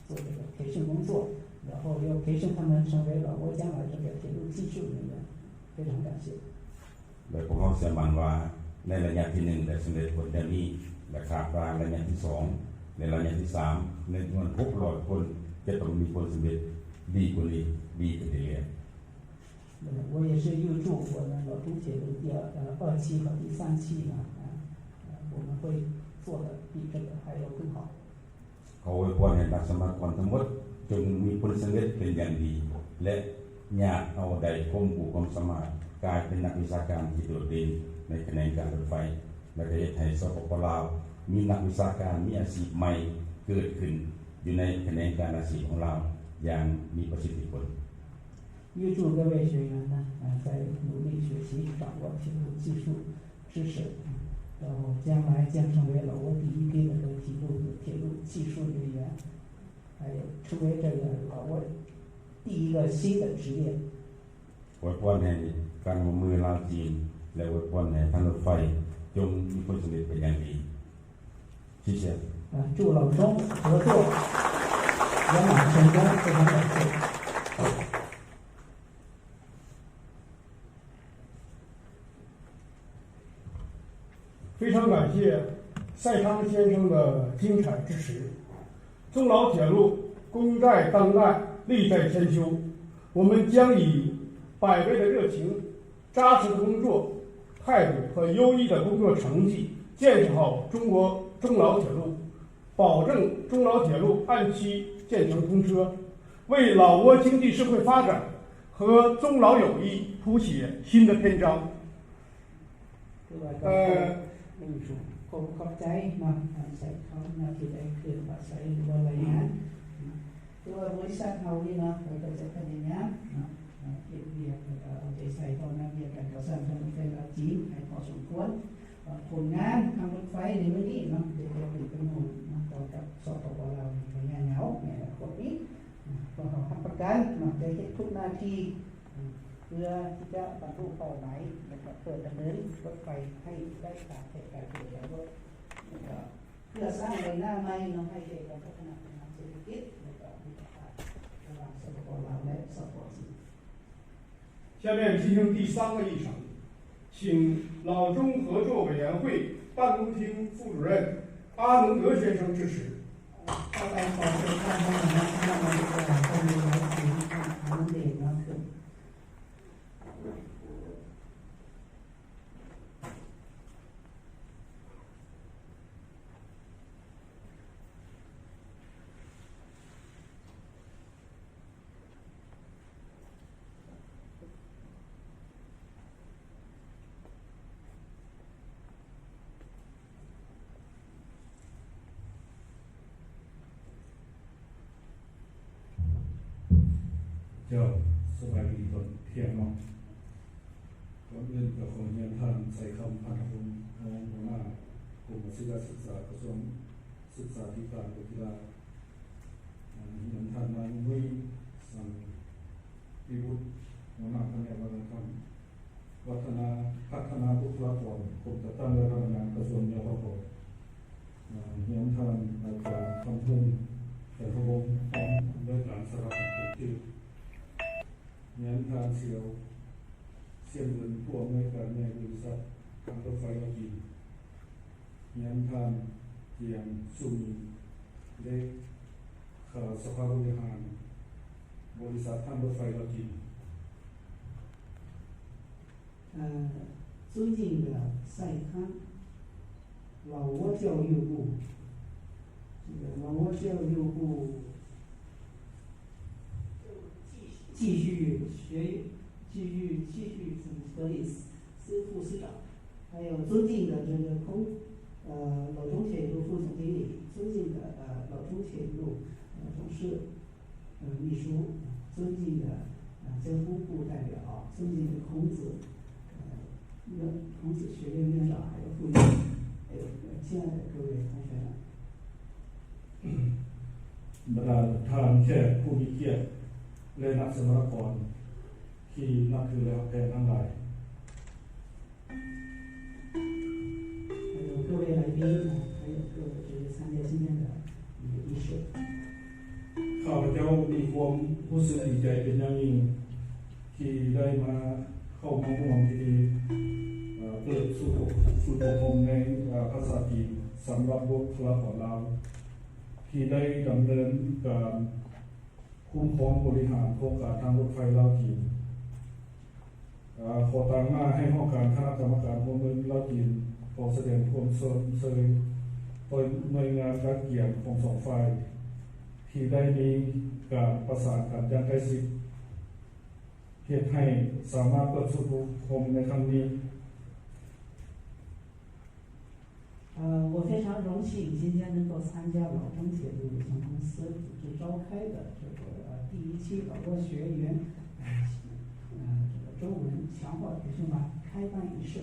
C: 做这个培训工作，然后又培训他们成为老挝将来这个铁路技术人员，非常感谢。
E: โดยพวกเขาเชื่อมั่นว่าในระยะที่1ได้สำเร็จผลดังนี้และคาดว่าระยะที่2ในระยะที่3ในจำนวน600คนจะต้องมีผลสำเร็จดีกว่านี้ดีขึ้นเรื่อย
C: 我也是预祝我们老中铁路2期和第3期我们会做的比这个还要更好。
E: ขออวยพรให้นักสมัครทั้งหมดจงมีผลสำเร็จเป็นอย่างดีและญาติเอาได้คงผู้ความสามารถกลายเป็นนักวิชาการที่โดดเด่นในแขนงการรถไฟและประเทศไทยสปปลาวมีนักวิชาการมีอาชีพใหม่เกิดขึ้นอยู่ในแขนงการอาชีพของเราอย่างมีประสิทธิผล
C: 预祝各位学员呢在努力学习掌握铁路技术知识，然后将来将成为老挝第一批的铁路技术人员，还有成为这个老挝第一个新的职业。
E: อวยพรให้การร่วมมือลาวจีนและอวยพรให้ทางรถไฟจงมีผลสำเร็จเป็นอย่างดี谢谢
C: 祝老中合作圆满成功，非常感谢。
B: 非常感谢赛康先生的精彩支持。中老铁路功在当代，利在千秋。我们将以百倍的热情、扎实的工作态度和优异的工作成绩，建设好中国中老铁路，保证中老铁路按期建成通车，为老挝经济社会发展和中老友谊谱写新的篇章。
C: ขอบใจนะใส่เขาที่ได้คืนมาใส่บริงานตัวบริษัทเรานี่นะเราก็จะพยายามเรียกเอาใจใส่ตอนนั้นเรียกการก่อสร้างถนนไฟฟ้าจีนให้พอสมควรผลงานทางรถไฟในวันนี้เนาะเดี๋ยวเราเป็นหนุนต่อกับสปปลาวในงานเหงาเนี่ยคนนี้ก็ขอรับประกันจะเห็นทุกนาทีเพื่อที่จะบรรลุเป้าหมายและเปิดดำเนินรถไฟให้ได้ตามเหตุการณ์ที่เราเพื่อสร้างใบหน้าใหม่ให้เกิดการพัฒนาทางเศรษฐกิจและก็วิทยาศาสตร์ระหว่างสปปลาวและสปปจีน
B: 下面进行第3个议程，请老中合作委员会办公厅副主任阿能德先生致辞。
C: ต่อไปขอเชิญท่านผู้นำคณะกรรมการผู้มีหน้าที่อานุเดชนะคือ
B: 我
F: เจ้าสบายดีตอนเที่ยงเนาะก่อนอื่นก็ขอเรียนท่านใส่คำพันธบุญของหัวหน้ากลุ่มศิลปศึกษากระทรวงศึกษาธิการกีฬาเรียนท่านนายวิสังวิบุตรหัวหน้าแผนกวัฒนธรรมพัฒนาบุคลากรกรมจัดตั้งและพัฒนากระทรวงยาวชนเรียนท่านอาจารย์คำพุ่งแต่พระองค์พร้อมด้วยการสลับชื่อเรียนท่านเสียวเสียงเงินผู้อำนวยการในบริษัททางรถไฟเราจีนเรียนท่านเจียงซุมีได้ข่าวสภาบริหารบริษัททางรถไฟเราจีน
C: 尊敬的赛康老挝教育部，这个老挝教育部继续怎么说的副司长，还有尊敬的这个老中铁路副总经理，尊敬的老中铁路董事秘书，尊敬的交通部代表，尊敬的孔子学院院长，还有副院，还有亲爱的各位同学们。
F: บรรดาท่านแขกผู้มีเกียรติและนักสมรกรที่นับถือแล้วแก่ทั้งหลาย
C: 还有各位来宾，还有各位参加今天的仪式。
F: ข้าพเจ้ามีความรู้สึกดีใจเป็นอย่างยิ่งที่ได้มาเข้ามาร่วมพิธีเปิดสู่อบรมในภาษาจีนสำหรับบุคลากรลาวที่ได้ดำเนินการคุ้มครองบริหารโครงการทางรถไฟลาวจีนขอตั้งหน้าให้ห้องการคณะกรรมการพลเมืองลาวจีนขอแสดงความสนใจต่อหน่วยงานการเกี่ยวของสองฝ่ายที่ได้มีการประสานกันอย่างใกล้ชิดเหตุให้สามารถเปิดสู่สังคมในครั้งนี้
C: 我非常荣幸今天能够参加老中铁路有限公司组织召开的这个第一期老挝学员这个中文强化培训班开办仪式。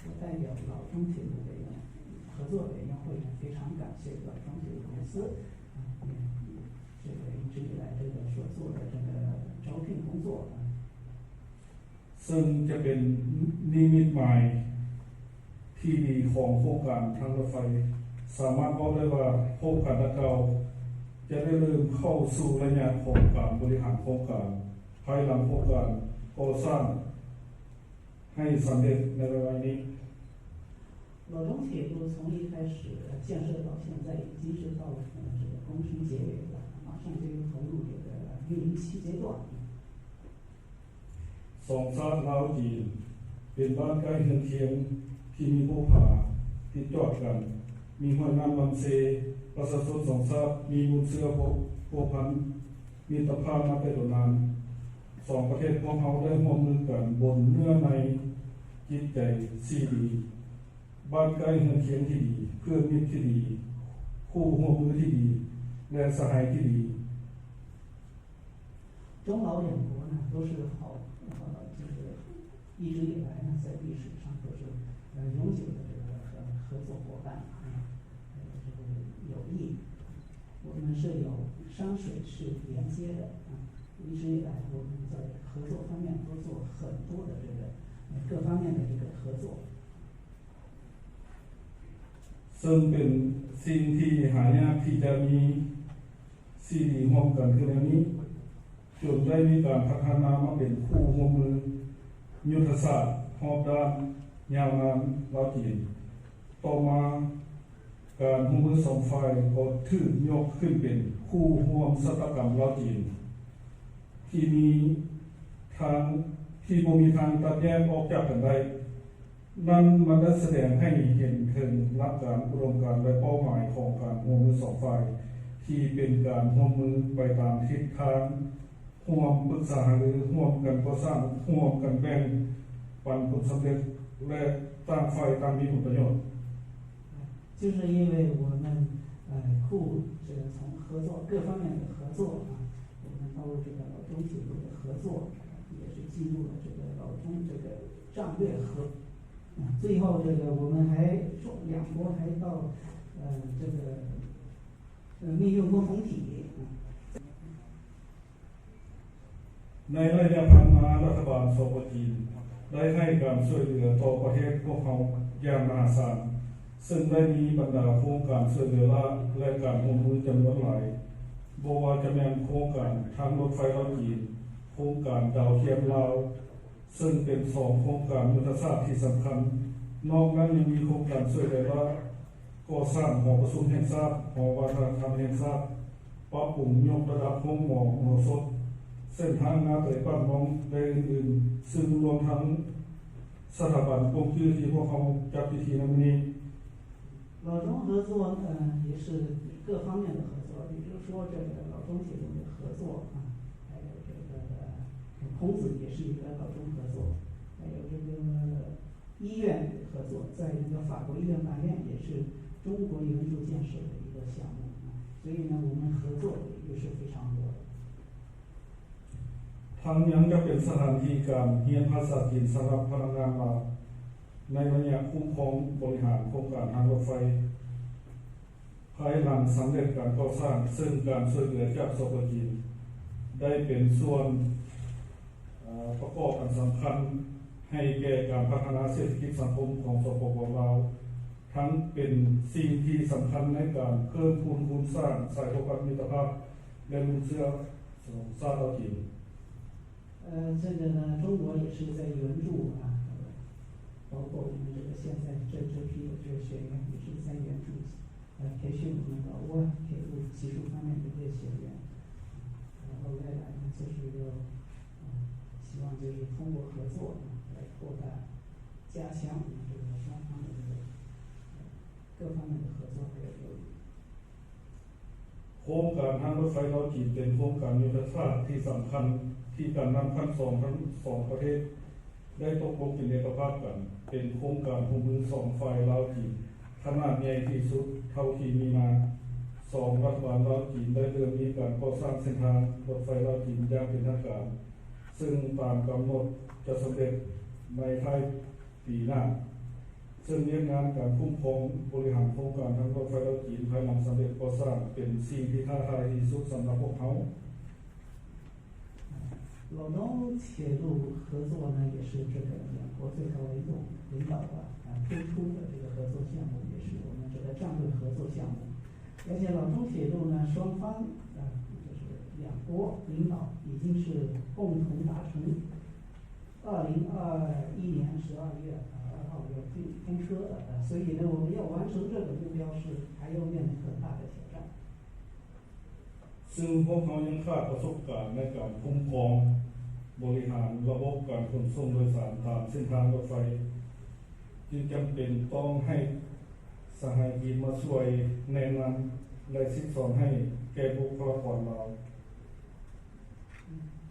C: 我代表老中铁路委员合作委员会非常感谢老中铁路公司这个一直以来这个所做的这个招聘工作。
F: ซึ่งจะเป็นนิมิตหมายที่ดีของโครงการทางรถไฟสามารถบอกได้ว่าโครงการดังกล่าวจะได้เริ่มเข้าสู่ระยะของการบริหารโครงการภายหลังโครงการก่อสร้างให้สำเร็จในเวลานี้
C: 老中铁路从一开始建设到现在，已经是到了这个工程结尾了，马上就要投入这个运营期阶段。
F: สองชาติลาวจีนเป็นบ้านใกล้เรือนเคียงที่มีภูผาติดจอดกันมีห้วยน้ำลำเซประชาชนสองชาติมีบุญเชื้อพัวพันมีตะภาพมาแต่โดนานสองประเทศของเขาได้ร่วมมือกันบนเนื้อในจิตใจที่ดีบ้านใกล้เรือนเคียงที่ดีเพื่อนมิตรที่ดีคู่ร่วมมือที่ดีและสหายที่ดี
C: 中老两国呢都是好就是一直以来呢在历史上都是永久的这个合作伙伴还有这个友谊，我们是有山水是连接的一直以来我们在合作方面都做很多的这个各方面的这个合作。
F: ซึ่งเป็นสิ่งที่หายากที่จะมีสิ่งร่วมกันขึ้นนี้จนได้มีการพัฒนามาเป็นคู่ร่วมมือยุทธศาสตร์รอบด้านยาวนานลาวจีนต่อมาการร่วมมือสองฝ่ายก็ถูกยกขึ้นเป็นคู่ร่วมชะตากรรมลาวจีนที่มีทางที่บ่มีทางตัดแยกออกจากกันได้นั่นมันได้แสดงให้เห็นถึงหลักการอุดมการณ์และเป้าหมายของการร่วมมือสองฝ่ายที่เป็นการร่วมมือไปตามทิศทางร่วมปรึกษาหรือร่วมกันก่อสร้างร่วมกันแบ่งปันผลสำเร็จและต่างฝ่ายต่างมีผลประโยชน์
C: 就是因为我们这个从合作各方面的合作我们包括这个老中铁路的合作，也是记录了这个老中这个战略合。最后这个我们还说两国还到这个命运共同体。
F: ในระยะผ่านมารัฐบาลสปจีนได้ให้การช่วยเหลือต่อประเทศพวกเขาอย่างมหาศาลซึ่งได้มีบรรดาโครงการช่วยเหลือและการร่วมมือจำนวนหลายบ่ว่าจะเป็นโครงการทางรถไฟลาวจีนโครงการดาวเทียมลาวซึ่งเป็น2โครงการยุทธศาสตร์ที่สำคัญนอกนั้นยังมีโครงการช่วยเหลือก่อสร้างหอประชุมแห่งชาติหอวัฒนธรรมแห่งชาติปรับปรุงยกระดับห้องหมอหัวสดเส้นทางงานเตยปั้นมองและอื่นๆซึ่งรวมทั้งสถาบันกงจื้อที่พวกเขาจัดพิธีนั้นนี้
C: 老中合作也是各方面的合作，比如说这个老中铁路的合作还有这个孔子也是一个老中合作，还有这个医院合作，在那个法国医院办院也是中国援助建设的一个项目所以呢，我们合作也是非常多的。
F: ทั้งยังจะเป็นสถานที่การเรียนภาษาจีนสำหรับพนักงานลาวในระยะคุ้มครองบริหารโครงการทางรถไฟภายหลังสำเร็จการก่อสร้างซึ่งการช่วยเหลือจากสปจีนได้เป็นส่วนประกอบอันสำคัญให้แก่การพัฒนาเศรษฐกิจสังคมของสปป.ลาวทั้งเป็นสิ่งที่สำคัญในการเพิ่มพูนคูณสร้างสายโอกาสมิตรภาพและรุ่งเรืองของชาติจีน
C: 这个呢，中国也是在援助包括我们这个现在这批这个学员也是在援助培训我们老挝铁路技术方面的这些学员，然后未来呢，就是一个希望就是通过合作来扩大加强我们这个双方的这个各方面的合作还有友谊。
F: โครงการทางรถไฟลาวจีนเป็นโครงการยุทธศาสตร์ที่สำคัญที่การนำทั้งสองประเทศได้ตกลงเป็นเอกภาพกันเป็นโครงการร่วมมือ2ฝ่ายลาวจีนขนาดใหญ่ที่สุดเท่าที่มีมา2รัฐบาลลาวจีนได้เริ่มมีการก่อสร้างเส้นทางรถไฟลาวจีนอย่างเป็นทางการซึ่งตามกำหนดจะสำเร็จในท้ายปีหน้าซึ่งเรื่องงานการคุ้มครองบริหารโครงการทางรถไฟลาวจีนภายหลังสำเร็จก่อสร้างเป็นสิ่งที่ท้าทายที่สุดสำหรับพวกเขา
C: 老中铁路合作呢，也是这个两国最高领导推出的这个合作项目，也是我们这个战略合作项目。而且老中铁路呢，双方就是两国领导已经是共同达成2021年12月2号要通车的，所以呢，我们要完成这个目标是还要面临很大的挑战。
F: ซึ่งพวกเขายังขาดประสบการณ์ในการคุ้มครองบริหารระบบการขนส่งโดยสารตามเส้นทางรถไฟจึงจำเป็นต้องให้สหกิจมาช่วยแนะนำและซิกสอนให้แก่บุคลากรเรา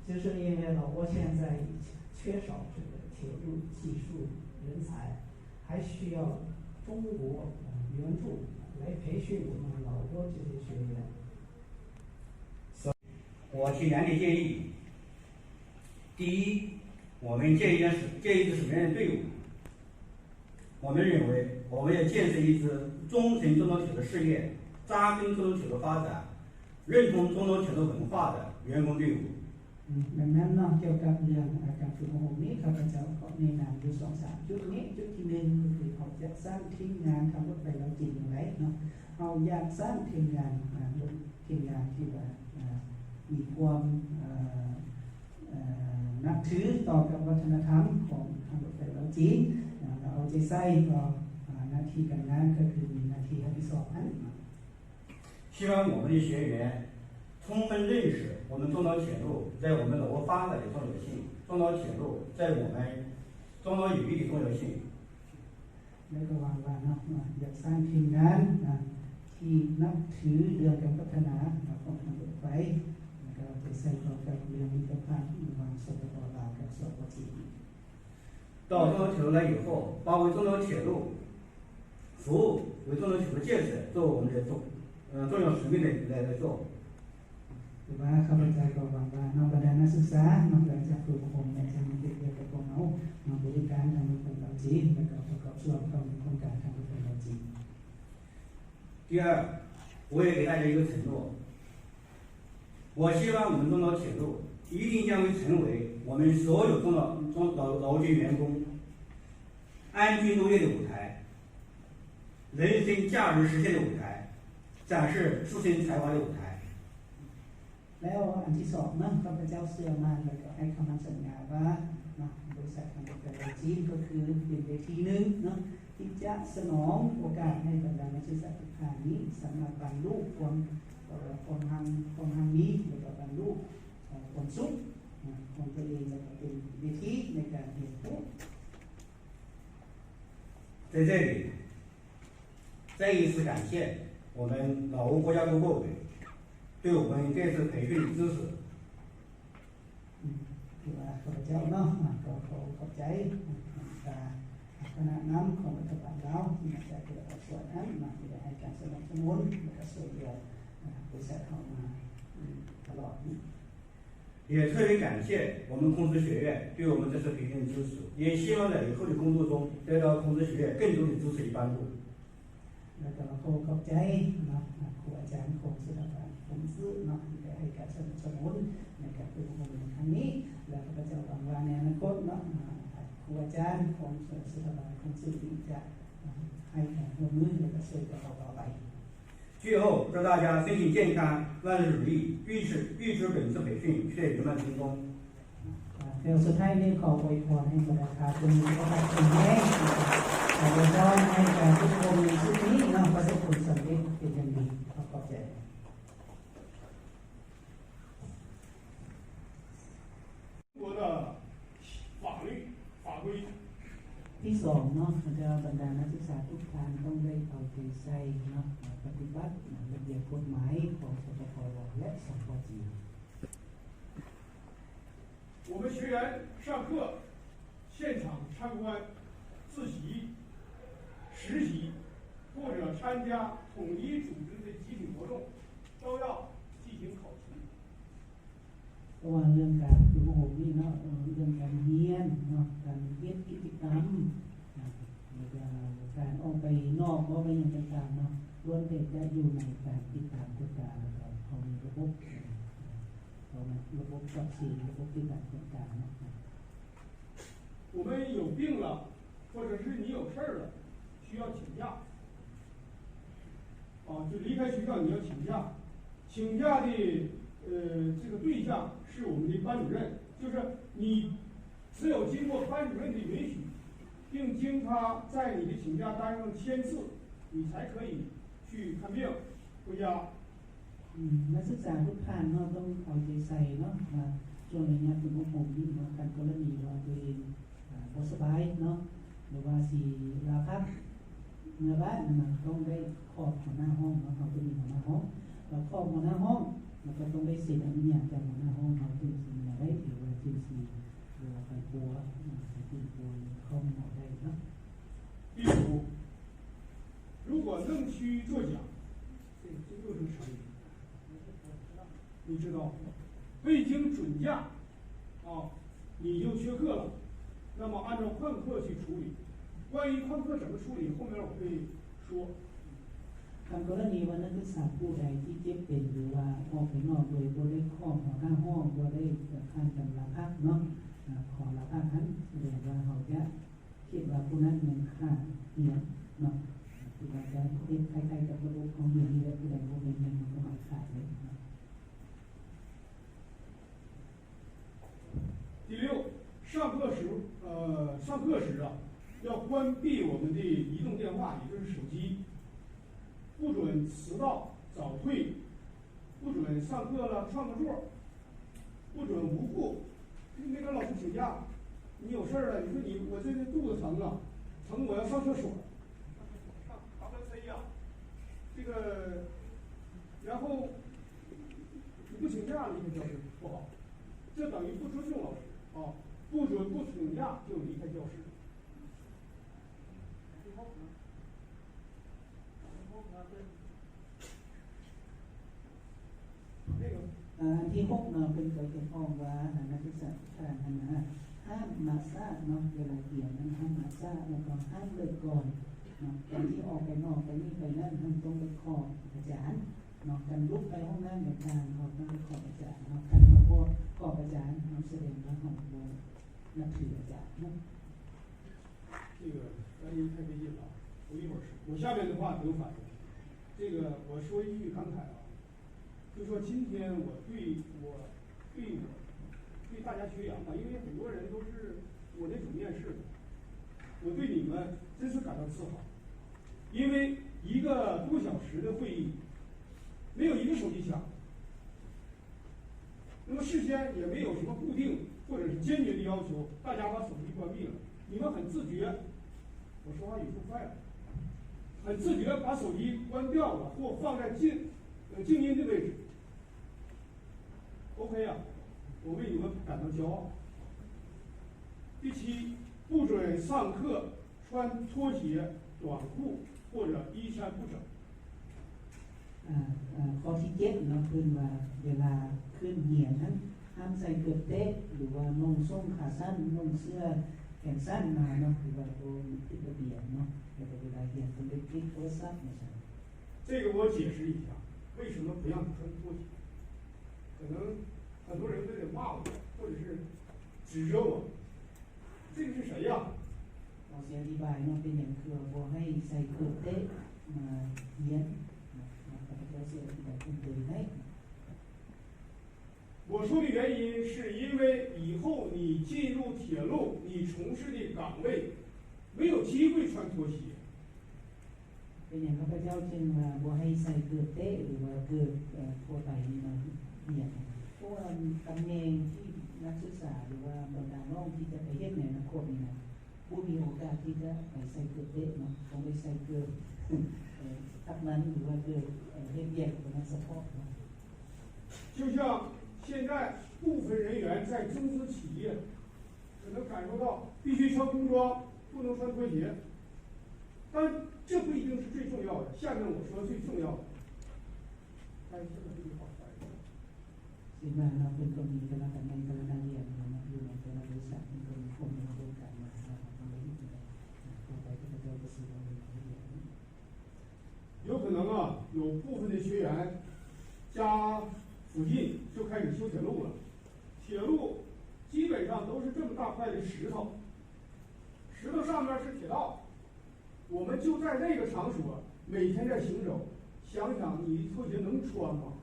C: 就是因为老挝现在缺少这个铁路技术人才，还需要中国援助来培训我们老挝这些学员。
G: 我提2点建议。第一，我们建一支什么样的队伍？我们认为，我们要建设一支忠诚中东铁路事业、扎根中东铁路发展、认同中东铁路文化的员工队伍。
C: ดังนั้นเนาะเกี่ยวกับเรื่องการฝึกอบรมนี้ข้าพเจ้าขอแนะนำอยู่2-3จุดนี้จุดที่1คือเขาจะสร้างทีมงานทำรถไฟลาวจีนอย่างไรเนาะเอาอยากสร้างทีมงานที่ว่ามีความนับถือต่อกับวัฒนธรรมของทางรถไฟลาวจีนเราเอาใจใส่ต่อหน้าที่การงานก็คือมีหน้าที่รับผิดชอบนั้น
G: 希望我们的学员充分认识我们中东铁路在我们老挝发展的重要性，中东铁路在我们中东领域的重要性。
C: แล้วก็วางว่าเนาะอยากสร้างทีมงานที่นับถือเรื่องการพัฒนาของทางรถไฟแล้วก็ไปใส่ต่อกับเรื่องมิตรภาพระหว่างสปป.ลาวกับสปป.จีน
G: 到中东铁路来以后，把为中东铁路服务、为中东铁路建设做我们的重要使命的来做。
C: แต่ว่าข้าพเจ้าก็หวังว่าน้องบรรดานักศึกษาน้องหลังจากฝึกอบรมในทางเกี่ยวกับพวกเราน้องบริการทางคนเราจีนและก็ประกอบส่วนเข้าในโครงการทางคนเราจีน
G: 第二，我也给大家一个承诺，我希望我们中岛铁路一定将会成为我们所有劳军员工安居乐业的舞台，人生价值实现的舞台，展示自身才华的舞台。
C: แล้วอันที่สองนะข้าพเจ้าเชื่อมั่นแล้วก็ให้คำมั่นสัญญาว่านะบริษัททางการเราจีนก็คือเป็นเวทีหนึ่งเนาะที่จะสนองโอกาสให้บรรดานักศึกษาทุกท่านนี้สามารถบรรลุความทางนี้แล้วก็บรรลุความสุขของตัวเองแล้วก็เป็นเวทีในการเรียนรู้
G: 在这里，再一次感谢我们老挝国家工作委对我们这次培训的支持。
C: คือว่าข้าพเจ้าเนาะก็ขอบใจคณะนำของรัฐบาลลาวที่มาจากเกี่ยวกับส่วนนั้นมาที่ได้ให้การสนับสนุนและก็ช่วยเหลือบริษัทเข้ามาตลอดนี้
G: 也特别感谢我们空师学院对我们这次培训的支持，也希望在以后的工作中得到空师学院更多的支持与帮助。
C: แล้วก็ขอบใจเนาะครูอาจารย์ของสถาบันผมซื้อเนาะที่ได้ให้การสนับสนุนในการฝึกอบรมในครั้งนี้แล้วข้าพเจ้าหวังว่าในอนาคตเนาะครูอาจารย์ของสถาบันผมซื้อที่จะให้การร่วมมือและก็ช่วยกันต่อไป
G: 最后，祝大家身体健康，万事如意，预祝本次培训取得圆满成功。
C: เดี๋ยวสุดท้ายนี้ขออวยพรให้บรรดาคาเป็นสุขภาพแข็งแรงขออวยพรให้การทุกคนในชุดนี้เนาะประสบผลสำเร็จเป็นอย่างดีขอบใจ
B: 中国的法律法规
C: ที่สองเนาะมันจะบรรดานักศึกษาทุกท่านต้องได้เอาใจใส่เนาะปฏิบัติระเบียบกฎหมายของสปปลาวและสปปจีน
B: 我们学员上课、现场参观、自习、实习，或者参加统一组织的集体活动，都要进行考勤。
C: เพราะว่าเรื่องการฝึกอบรมนี่เนาะเรื่องการเรียนเนาะการเรียนกิจกรรมแล้วก็การออกไปนอกออกไปอย่างต่างๆเนาะล้วนแต่จะอยู่ในการติดตามกฎการของระบบวัคซีนระบบติดตามกฎการเนาะ
B: 我们有病了，或者是你有事儿了，需要请假，就离开学校你要请假，请假的这个对象是我们的班主任，就是你只有经过班主任的允许，并经他在你的请假单上签字，你才可以去看病回家。
C: นักศึกษาทุกท่านเนาะต้องเอาใจใส่เนาะมาช่วงระยะฝึกอบรมนี่มาการกรณีว่าตัวเองบ่สบายเนาะหรือว่าสิลาพักเมื่อบ้านนะต้องได้ขอบหัวหน้าห้องเนาะเขาเป็นหัวหน้าห้องเราขอบหัวหน้าห้องแล้วก็ต้องได้เซ็นอนุญาตจากหัวหน้าห้องเขาถึงสิมาได้หรือว่าจึงสิหรือว่าไปปัวไปตีปัวเข้ามาได้เนาะ
B: 例如，如果愣区作假，这又是什么？你知道，未经准假，你就缺课了，那么按照旷课去处理。关于旷课怎么处理，后面我会说。
C: การกรณีว่านักศึกษาผู้ใดที่เจ็บเป็นหรือว่าออกไปนอกโดยบ่ได้ข้อหัวหน้าห้องบ่ได้ข้างกันลาพักเนาะขอลาพักนั้นแสดงว่าเขาจะคิดว่าผู้นั้นเป็นค่าเหียเนาะคือว่าจะเป็นคล้ายๆกับระบบของเหียนี่แหละผู้ใดบ่เป็นเงินมันก็หมายขาดเลยเนาะ
B: 第六，上课时要关闭我们的移动电话，也就是手机，不准迟到早退，不准上课了串个座，不准无故那个老师请假，你有事儿了，你说我这个肚子疼啊，疼我要上厕所，打喷嚏呀，这个，然后你不请假离开教室不好，这等于不尊重老师。 不准不请假就离开教室。
C: อัน ที่6เนาะเป็นตัวเขียนออกว่านักศึกษาท่านนะห้ามมาซ่าเนาะเวลาเขียนนั้นห้ามมาซ่าแล้วก็ห้ามเลิกก่อนเนาะการที่ออกไปนอกไปนี่ไปนั่นท่านต้องไปขออาจารย์เนาะการลุกไปห้องน้ำแบบการเขาต้องไปขออาจารย์เนาะการมาพวกขออาจารย์เราแสดงว่าของเรานับถืออาจารย์เนาะ
B: 这个担心太费劲了，我一会儿说。我下面的话不用反应。这个我说一句感慨啊，就说今天对大家学员嘛，因为很多人都是我那种面试的，我对你们真是感到自豪，因为1个多小时的会议，没有一个手机响，那么事先也没有什么固定或者是坚决的要求，大家把手机关闭了，你们很自觉。我说话语速快了，很自觉把手机关掉了或放在静音的位置。OK 啊，我为你们感到骄傲。第7，不准上课穿拖鞋、短裤或者衣衫不整。
C: ข้อที่7เนาะคือว่าเวลาขึ้นเหียนนั้นห้ามใส่เกิดเตะหรือว่านุ่งส้มขาสั้นนุ่งเสื้อแขนสั้นมาเนาะหรือว่าโดนติดระเบียบเนาะแล้วก็เวลาเหียนต้องไปปิดโทรศัพท์นะใช่
B: 这个我解释一下，为什么不让穿拖鞋？可能很多人都得骂我，或者是指责我。这个是谁呀？
C: เราเสียอธิบายเนาะเป็นอย่างคือบอกให้ใส่เกิดเตะมาเหียนพระเจ้าเสียอธิบายคุณเตือนให้
B: 我说的原因是因为以后你进入铁路，你从事的岗位没有机会穿拖鞋。
C: เป็นอย่างพระเจ้าจึงมาบอกให้ใส่เกิดเตะหรือว่าเกิดทั่วไปนี่มาเหียนเพราะว่าตำแหน่งที่นักศึกษาหรือว่าบรรดาน้องที่จะไปเฮ็ดในอนาคตนี่นะผู้มีโอกาสที่จะไปใส่เกิดเตะเนาะต้องไปใส่เกิดทักนั้นหรือว่าเกิดเฮ็ดเวียกบนนั้นเฉพาะเนาะ
B: 就像现在部分人员在中资企业可能感受到必须穿工装，不能穿拖鞋，但这不一定是最重要的。下面我说最重要的，但是这个这句话翻译。
C: ซึ่งเราเป็นคนมีคณะทำงานคณะการเรียนนะอยู่ในคณะบริษัทเป็นคนคนในโครงการมาทำอะไรอยู่ในต่อไปก็จะเจอประสิทธิ์ในการเรียน
B: 有可能啊，有部分的学员家附近就开始修铁路了，铁路基本上都是这么大块的石头，石头上面是铁道，我们就在那个场所每天在行走，想想你拖鞋能穿吗？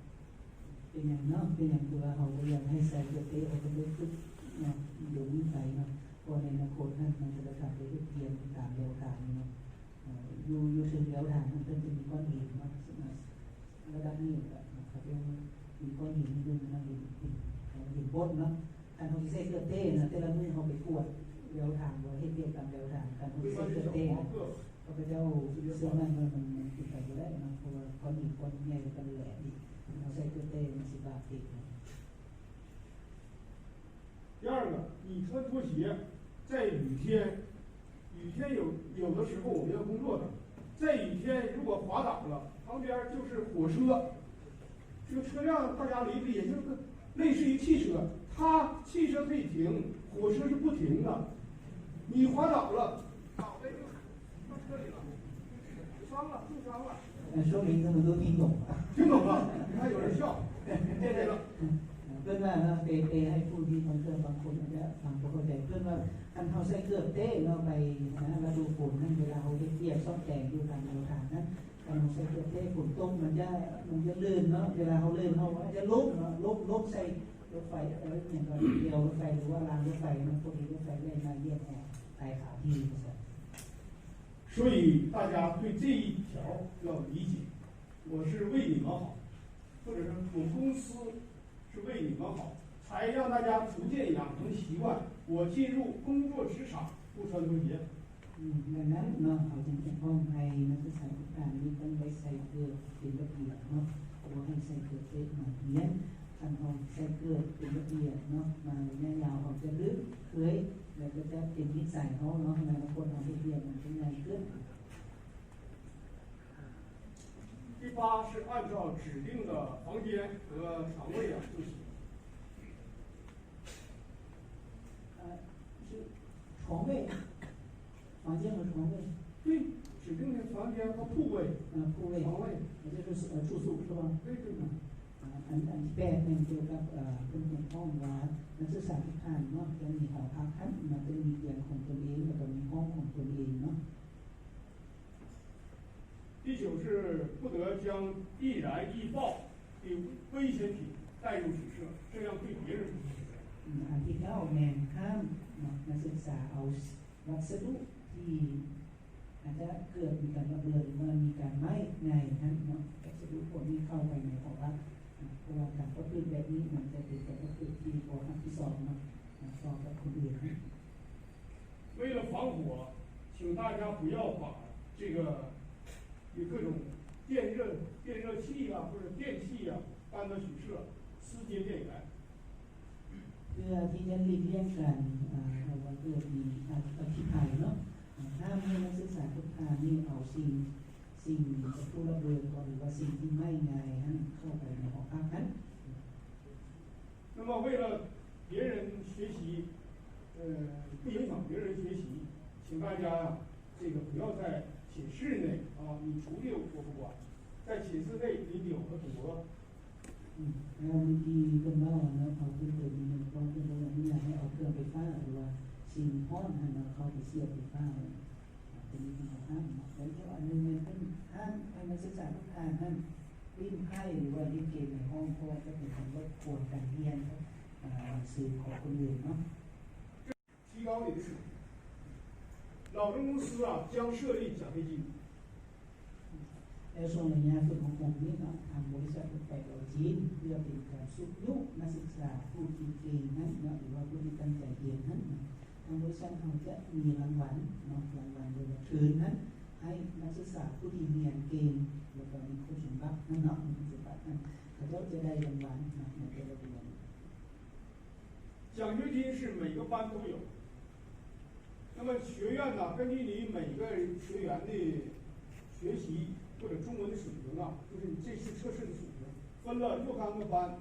C: เป็นอย่างเนาะเป็นอย่างตัวเขาก็อยากให้ใส่เกิดเตะเขาก็เลยฝึกเนาะอยู่นี่ไปเนาะพอในอนาคตนั้นมันจะทำไปเรียนตามแนวทางเนาะอยู่ถึงแนวทางมันเป็นจะมีก้อนหินเนาะระดับนี้นะครับเป็นมีก้อนหินดึงนะหินบดเนาะการเขาใส่เกิดเตะนะแต่ละมือเขาไปกวดแนวทางว่าให้เรียนตามแนวทางการเขาใส่เกิดเตะเขาไปเจ้าเสื้อมันติดไปอยู่แล้วนะเพราะว่าก้อนหินก้อนใหญ่กันแหลมเราใส่เกิดเตะมัน10 บาทติด
B: 第二个，你穿拖鞋，在雨天，雨天有的时候我们要工作的，在雨天如果滑倒了，旁边就是火车，这个车辆大家理解，也就是类似于汽车，汽车可以停，火车是不停的。你滑倒了，脑袋就到车里了，伤了，受伤了。
C: 说明他们都听懂了。
B: 听懂了？你看有人笑，对对了。
C: เพื่อนว่าเราไปให้ผู้ที่ฟังเกิดบางคนอาจจะฟังบ่เข้าใจเพื่อนว่าอันเขาใส่เกือบเต้เราไปนะฤดูฝนนั่นเวลาเขาเรียกซ่อมแซมอยู่ตามแนวทางนั้นการใส่เกือบเต้ฝนตกมันจะลื่นเนาะเวลาเขาลื่นเขาจะลุกเนาะลุกใส่รถไฟอะไรอย่างเงี้ยเดียวรถไฟหรือว่ารางรถไฟมันพวกนี้รถไฟได้มาเยียบตายขาที่
B: 所以大家对这一条要理解，我是为你们好，或者是我公司是为你们好，才让大家逐渐养成习惯。我进入工作职场不穿拖鞋。
C: ดังนั้นเนาะเขาจึงจะต้องให้นักศึกษาทุกท่านนี้ต้องไปใส่เกลือเป็นระเบียบเนาะเขาให้ใส่เกลือเต็มมาเนี้ยท่านเขาใส่เกลือเป็นระเบียบเนาะมาแนวยาวเขาจะลึกเคยแล้วก็จะเป็นนิสัยเขาเนาะในบางคนเขาเรียนมันเป็นไงขึ้น
B: 第8是按照指定的房间和床位就行。
C: ผู้เล่就是住宿是吧？
B: 对对对。
C: อันที่แปดเป็นเกี่ยวกับเป็นอย่างห้องว่านักศึกษาทุกท่านเนาะจะมีหอพักท่านมาจะมีเตียงของตนเองแล้วก็มีห้องของตนเองเนาะ
B: 第九是不得将易燃易爆的危险品带入宿舍，这样对别人不负责。
C: อันที่เก้าแมนห้ามนักศึกษาเอาวัสดุที่อาจจะเกิดมีการระเบิดหรือว่ามีการไหม้ในนั้นเนาะวัสดุพวกนี้เข้าไปในหอพักเพราะว่าการประพฤติแบบนี้มันจะเป็นการประพฤติที่พออันที่สองเนาะสอบกับคนอื่น
B: 为了防火，请大家不要把这个有各种电热器啊或者电器啊搬到宿舍，私接电源。
C: เพื่อที่จะหลีกเลี่ยงการว่าเกิดมีอัคคีภัยเนาะห้ามให้นักศึกษาทุกท่านนี่เอาสิ่งวัตถุระเบิดหรือว่าสิ่งที่ไหม้ง่ายนั้นเข้าไปในหอพักนั้น
B: 那么为了别人学习，不影响别人学习，请大家这个不要在寝室内啊，你出去我不管，在寝室内你有个堵。
C: แล้วบางทีเป็นว่าเราเอาเครื่องดื่มมันก็เป็นว่าไม่อยากให้เอาเครื่องไฟฟ้าหรือว่าสิ่งห้อนให้เราเข้าไปเสียบไฟฟ้าเป็นที่ของห้ามแล้วก็อันนึงมันเป็นห้ามให้นักศึกษาทุกท่านนั้นวิ่งไพ่หรือว่าเล่นเกมในห้องเพราะจะเป็นการรบกวนการเรียนสื่อของคนอื่นเนาะ
B: 提高你的水平。老中公司啊将设立奖励金。
C: แล้วช่วงระยะฝึกของผมนี่เนาะทางบริษัทรถไฟเราจีนเพื่อเป็นการสุขยุนักศึกษาผู้ที่เก่งนั้นเนาะหรือว่าผู้ที่ตั้งใจเรียนนั้นทางบริษัทเราจะมีรางวัลเนาะรางวัลโดยคืนนั้นให้นักศึกษาผู้ที่เรียนเก่งแล้วก็มีคุณสมบัตินั่นเนาะมีคุณสมบัตินั้นเขาจะได้รางวัลนะในแต่ละเดือน
B: 奖学金是每个班都有。那么学院呢，根据你每个学员的学习或者中文的水平啊，就是你这次测试的水平，分了若干个班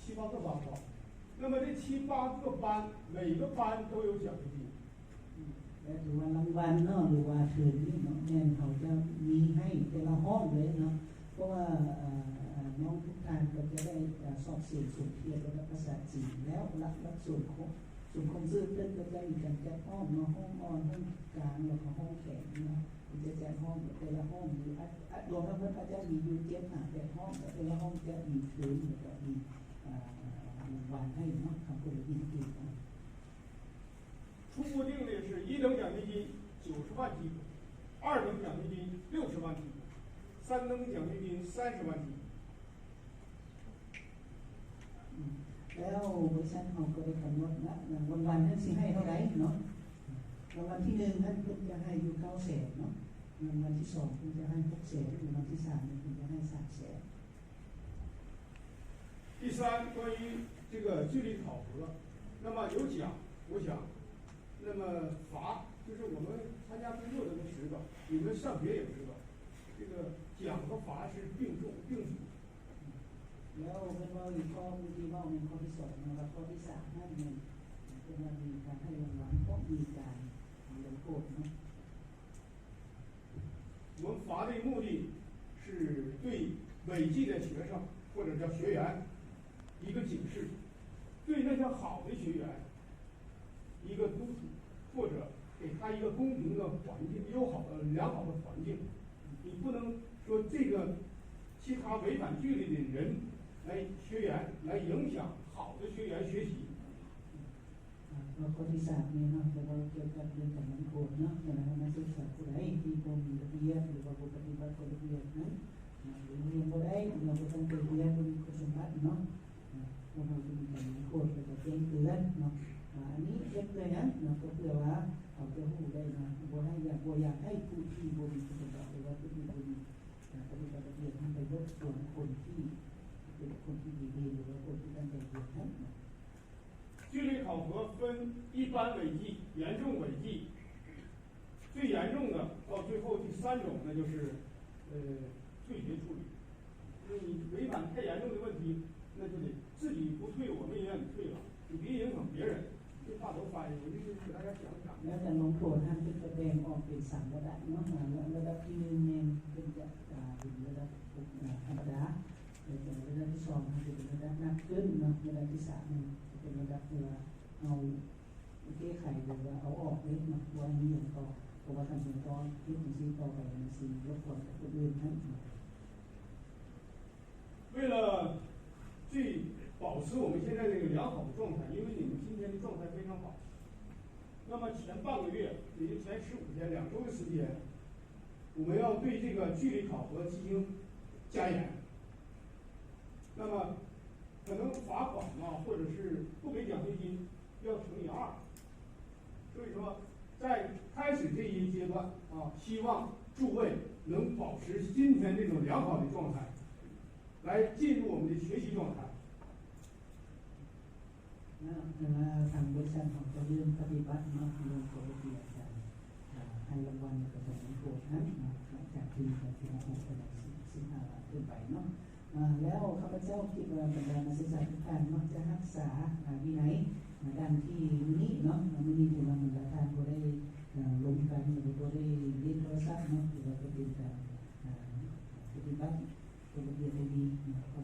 B: ，7、8个班吧。那么这7、8个班，每个班都有奖学金。
C: และหรือว่ารางวัลเนาะหรือว่าคืนนี่เนาะแม่เขาจะมีให้แต่ละห้องเลยเนาะเพราะว่าน้องทุกท่านก็จะได้สอบเสียงสุดเทียบระดับภาษาจีนแล้วหลักส่วนของซื่อเพิ่นก็จะมีการจัดห้องเนาะห้องอ่อนห้องกลางแล้วก็ห้องแข็งเนาะจะจัดห้องแต่ละห้องหรือรวมทั้งเพิ่นอาจจะมีอยู่7-8ห้องแต่ละห้องจะมีคืนแล้วก็มีรางวัลให้เนาะคำพูดอีกเนาะ
B: 初步定的是1等奖学金90万基础，2等奖学金60万基础，3等奖学金30万基础。
C: แล้วบริษัทเขาก็ได้กำหนดนะรางวัลนั้นสิให้เท่าไหร่เนาะรางวัลที่1นั้นเพิ่นจะให้อยู่900,000เนาะรางวัลที่2เพิ่นจะให้600,000รางวัลที่3เพิ่นจะให้300,000
B: 第三，关于这个距离考核，那么有奖，我想，那么罚就是我们参加工作的都知道，你们上学也知道，这个奖和罚是并重并举。
C: แล้วเป็นว่าอีกข้อที่ว่าในข้อที่2นะครับข้อที่3นั่นเองเป็นว่ามีการให้รางวัลต้องมีการลงโทษเนาะ
B: 我们罚的目的是对违纪的学生或者叫学员一个警示，对那些好的学员一个督促，或者给他一个公平的环境、良好的环境。你不能说这个其他违反纪律的人学员来影响好的学员学习。
C: ข้อที่3นี่เนาะจะเกี่ยวกับเรื่องการลงโทษเนาะแต่ละนักศึกษาผู้ใดที่บ่มีระเบียบหรือว่าบ่ปฏิบัติกฎระเบียบนั้นหรือเรียนบ่ได้เราก็ต้องไปเรียนบ่มีคุณสมบัติเนาะเราจะมีการลงโทษแล้วก็แจ้งเตือนเนาะอันนี้เฮ็ดเลยนะเนาะก็เพื่อว่าเขาจะรู้ได้นะบ่อยากให้ผู้ที่บ่มีคุณสมบัติหรือว่าผู้ที่บ่มีปฏิบัติระเบียบนั้นไปรบกวนคนที่เป็นคนที่ดีหรือว่าคนที่ตั้งใจเรียนนั้น
B: 纪律考核分一般违纪、严重违纪，最严重的到最后第3种，那就是退学处理。就是你违反太严重的问题，那就得自己不退，我们也让你退了，你别影响别人。这话都翻译，我就是给大家讲讲。
C: แล้วจะลงโทษท่านเป็นป แบ่งออกเป็น3ระดับเนาะระดับที่1เนี่ยเป็นระดับธรรมดาระดับที่2จะเป็นระดับหนักขึ้นเนาะระดับที่3เนี่ยจะเป็นระดับเอาแก้ไขหรือว่าเอาออกเล็กเนาะว่านี้อย่างต่อเพราะว่าการเป็นต่อที่มันซีต่อไปมันซีลดผลกับคนอื่นนั้น
B: 为了最保持我们现在这个良好的状态，因为你们今天的状态非常好，那么前半个月，也就前15天2周的时间，我们要对这个距离考核进行加严。那么可能罚款嘛，或者是不给奖学金，要乘以2。所以说，在开始这一阶段希望诸位能保持今天这种良好的状态，来进入我们的学习状态。
C: ทางบริษัทของจะเริ่มปฏิบัติเนาะเรื่องของระเบียบการให้รางวัลกับสมโภชนั้นหลังจากที่เราคงจะได้15 บาทขึ้นไปเนาะแล้วข้าพเจ้าคิดว่าบรรดานักศึกษาทุกท่านมักจะรักษาวินัยดังที่นี้เนาะมื้อนี้ถือว่าบรรดาท่านก็ได้ลงกันหรือก็ได้เรียนโทรศัพท์เนาะหรือว่าเป็นการปฏิบัติระเบียบให้ดีก็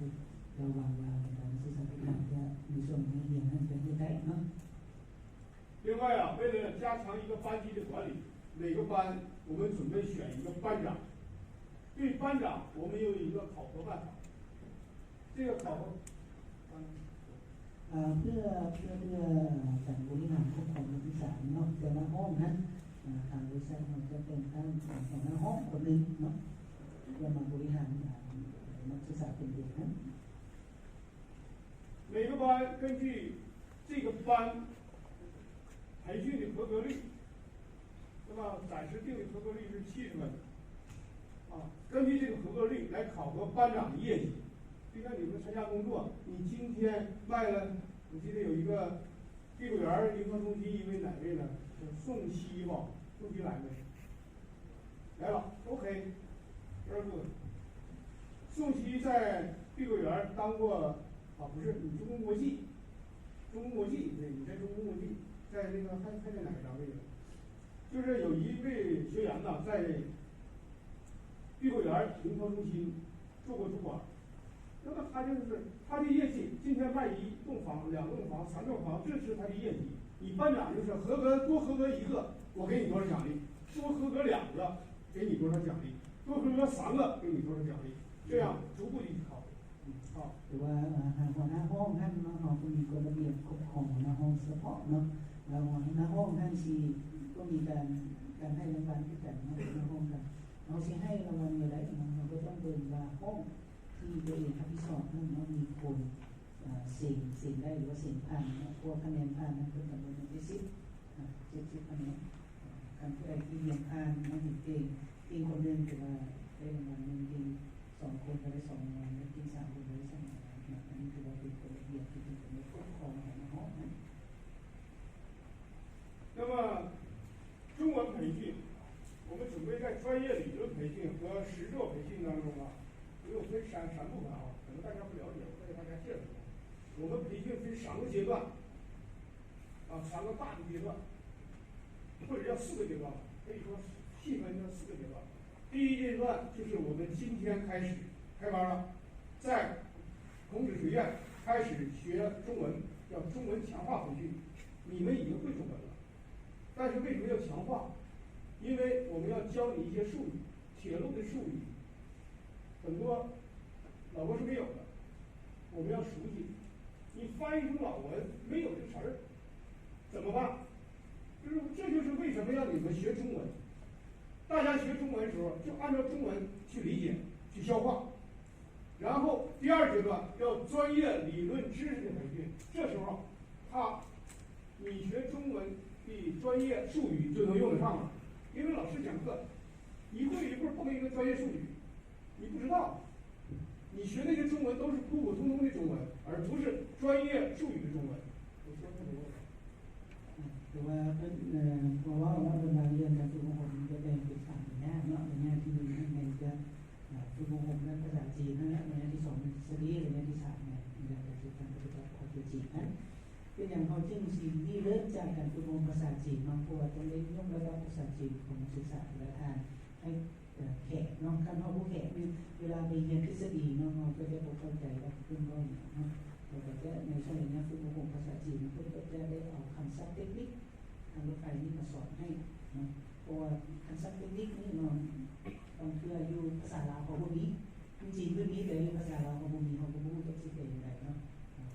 C: ระวังว่าบรรดานักศึกษาทุกท่านจะมีส่วนในเรียนนั้นเป็นได้เนาะ
B: 另外为了加强一个班级的管理，每个班我们准备选一个班长，对班长我们有一个考核办法。这个考核，
C: เพื่อการบริหารของนักศึกษาเนาะแต่ละห้องนั้นทางบริษัทเราจะเป็นท่านของในห้องคนหนึ่งเนาะจะมาบริหารนักศึกษาเป็นเด็กนั้น
B: 每个班根据这个班培训的合格率，那么暂时定的合格率是70分，根据这个合格率来考核班长的业绩。就像你们参加工作，你今天卖了，我记得有一个碧桂园银河中心一位哪位呢？叫宋希吧，宋希来没？来了 ，OK，very good。宋希在碧桂园当过不是你中国国际，中国国际对，你在中国国际，在那个还在哪个单位呢？就是有一位学员呢，在碧桂园银河中心做过主管。那么他的业绩，今天卖1栋房、2栋房、3栋房，这是他的业绩。你班长就是多合格1个，我给你多少奖励；多合格2个，给你多少奖励；多合格3个，给你多少奖励。这样逐步的去考。
C: หรือว่าหัวหน้าห้องท่านเนาะเขาก็มีกฎระเบียบของหัวหน้าห้องเฉพาะเนาะแล้วหัวหน้าห้องท่านชีก็มีการให้รางวัลที่กันเนาะหัวหน้าห้องกันเราชีให้รางวัลอะไรเราก็ต้องดูว่าห้องที่ตัวเองรับผิดชอบนั้นมีคนสิ่งได้หรือว่าสิ่งผ่านพวกคะแนนผ่านนั้นเป็นจำนวน70คะแนนการผู้ใดที่เรียนผ่านนั้นเก่งคนหนึ่งถือว่าได้รางวัล1เก่ง2 คนก็ได้2รางวัลเก่ง3 คนก็ได้3รางวัลอันนี้ถือว่าเป็นกฎระเบียบที่เป็นกฎคุ้มครองของห้องนั้น
B: 那么中文培训，我们准备在专业理论培训和实作培训当中也有分3部分可能大家不了解，我给大家介绍。我们培训分3个阶段，3个大的阶段，或者叫4个阶段，可以说细分成4个阶段。第一阶段就是我们今天开始开班了，在孔子学院开始学中文，叫中文强化培训。你们已经会中文了，但是为什么要强化？因为我们要教你一些术语，铁路的术语，很多老挝是没有的，我们要熟悉。你翻译成老文没有这词儿，怎么办？这就是为什么要你们学中文。大家学中文的时候，就按照中文去理解、去消化。然后第2阶段要专业理论知识的培训，这时候你学中文的专业术语就能用得上了，因为老师讲课一会儿碰一个专业术语，你不知道。你学那些中文都是普普通通的中文，而不是专业术语的中文。我说不多。
C: แต่ว่าบรรดาเรียนการฝึกอบรมจะแบ่งเป็น3แง่เนาะในแง่ที่1ในจะฝึกอบรมด้านภาษาจีนนั่นแหละในแง่ที่2เป็นทฤษฎีในแง่ที่3ในการฝึกการปฏิบัติความเป็นจริงนั้น เป็นอย่างเขาจึงสิ่งที่เริ่มจากการฝึกอบรมภาษาจีนน้องกลัวต้องได้ยกระดับภาษาจีนของศึกษาและทานให้แขกน้องกันเขาผู้แขกเวลาไปเรียนทฤษฎีน้องก็จะเข้าใจและขึ้นด้วยเนาะแต่ก็จะในช่วงนี้ฝึกอบรมภาษาจีนก็จะได้เอาคำศัพท์เทคนิคทางรถไฟนี่มาสอนให้นะเพราะว่าคำศัพท์เทคนิคนี่น้องต้องเพื่ออยู่ภาษาลาวของพวกนี้จีนพวกนี้แต่ภาษาลาวของพวกนี้เขาก็พูดจะสิเป็นอย่างไรเนาะ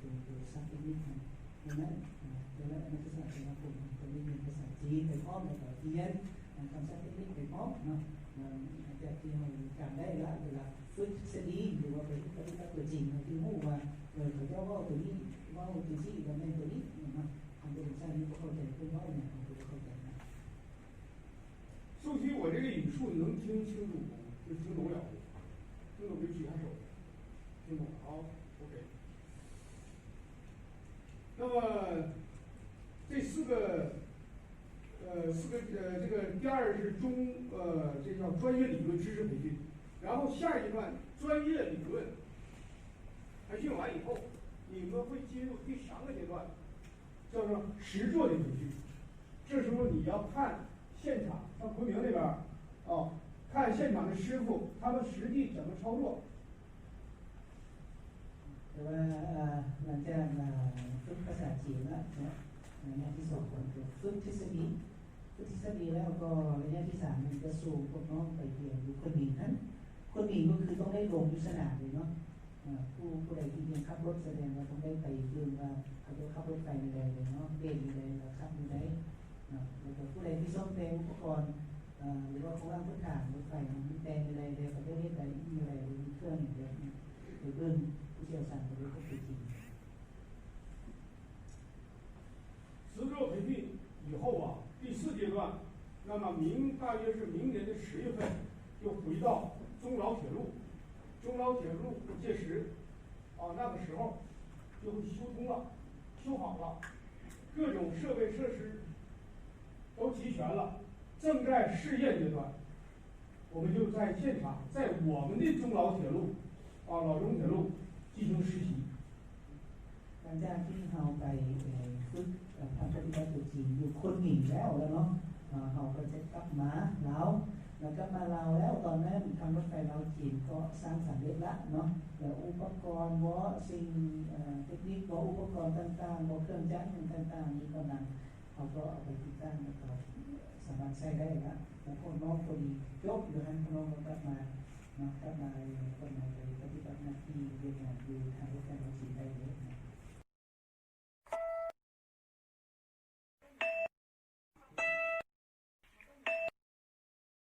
C: ตัวศัพท์เทคนิคดังนั้นเวลานักศึกษาของผมจะได้เรียนภาษาจีนไปพร้อมแล้วก็เรียนคำศัพท์เทคนิคไปพร้อมเนาะจากที่เราการได้ละเวลาฝึกทฤษฎีหรือว่าไปปฏิบัติตัวจริงที่รู้ว่าเขาจะว่าตัวนี้ว่าตัวที่เราไม่ตัวนี้นะทำตัวสร้างนี้ก็เข้าใจตัวว่าเนี่ยตัวเข้าใจนะ
B: 素汐，我这个语速你能听清楚吗？就听懂了，听懂就举下手，听懂了啊 ？OK。那么这四个这个第二是这叫专业理论知识培训，然后下一段专业理论培训完以后，你们会进入第3个阶段，叫做实作的培训。这时候你要看现场，像昆明那边看现场的师傅他们实际怎么操作。
C: แต่ว่าหลังจากฝึกภาษาจีนแล้วนะระยะที่2คือฝึกทฤษฎีแล้วก็ระยะที่3มันจะสู่พวกน้องไปเรียนอยู่คนมีนั้นคนมีก็คือต้องได้ลงยุทธนาเลยเนาะผู้ใดที่เรียนขับรถแสดงว่าต้องได้ไปเรื่องว่าเขาจะขับรถไปในใดเลยเนาะเบรกในใดเราขับในใดแล้วก็ผู้ใดที่ซ่อมแซมอุปกรณ์หรือว่าโครงสร้างพื้นฐานรถไฟมันแปลงในใดเลยเขาจะเรียกใดมีอะไรหรือมีเครื่องอย่างเดียวหรือเรื่องผู้เชี่ยวชาญเขาเรียกว่าจริง
B: 实作培训以后第4阶段，那么大约是明年的10月份，就回到中老铁路届时，那个时候就会修通了，修好了，各种设备设施都齐全了，正在试验阶段。我们就在现场，在我们的中老铁路老中铁路进行实习。
C: หลังจากที่เราไปฝึกทำปฏิบัติตัวจริงอยู่คนหมิ่นแล้วเนาะเราก็จะกลับมาแล้วกลับมาเราแล้วตอนนั้นทางรถไฟเราจีนก็สร้างสำเร็จละเนาะแต่อุปกรณ์ว่าสิ่งเทคนิคว่าอุปกรณ์ต่างๆว่าเครื่องจักรต่างๆนี่ก็นำเขาก็เอาไปติดตั้งแล้วก็สามารถใช้ได้ละแล้วก็น้องคนนี้ยกอยู่นั้นน้องก็กลับมาคนมาไปปฏิบัติหน้าที่เรียนงานอยู่ทางรถไฟเราจีนได้เลย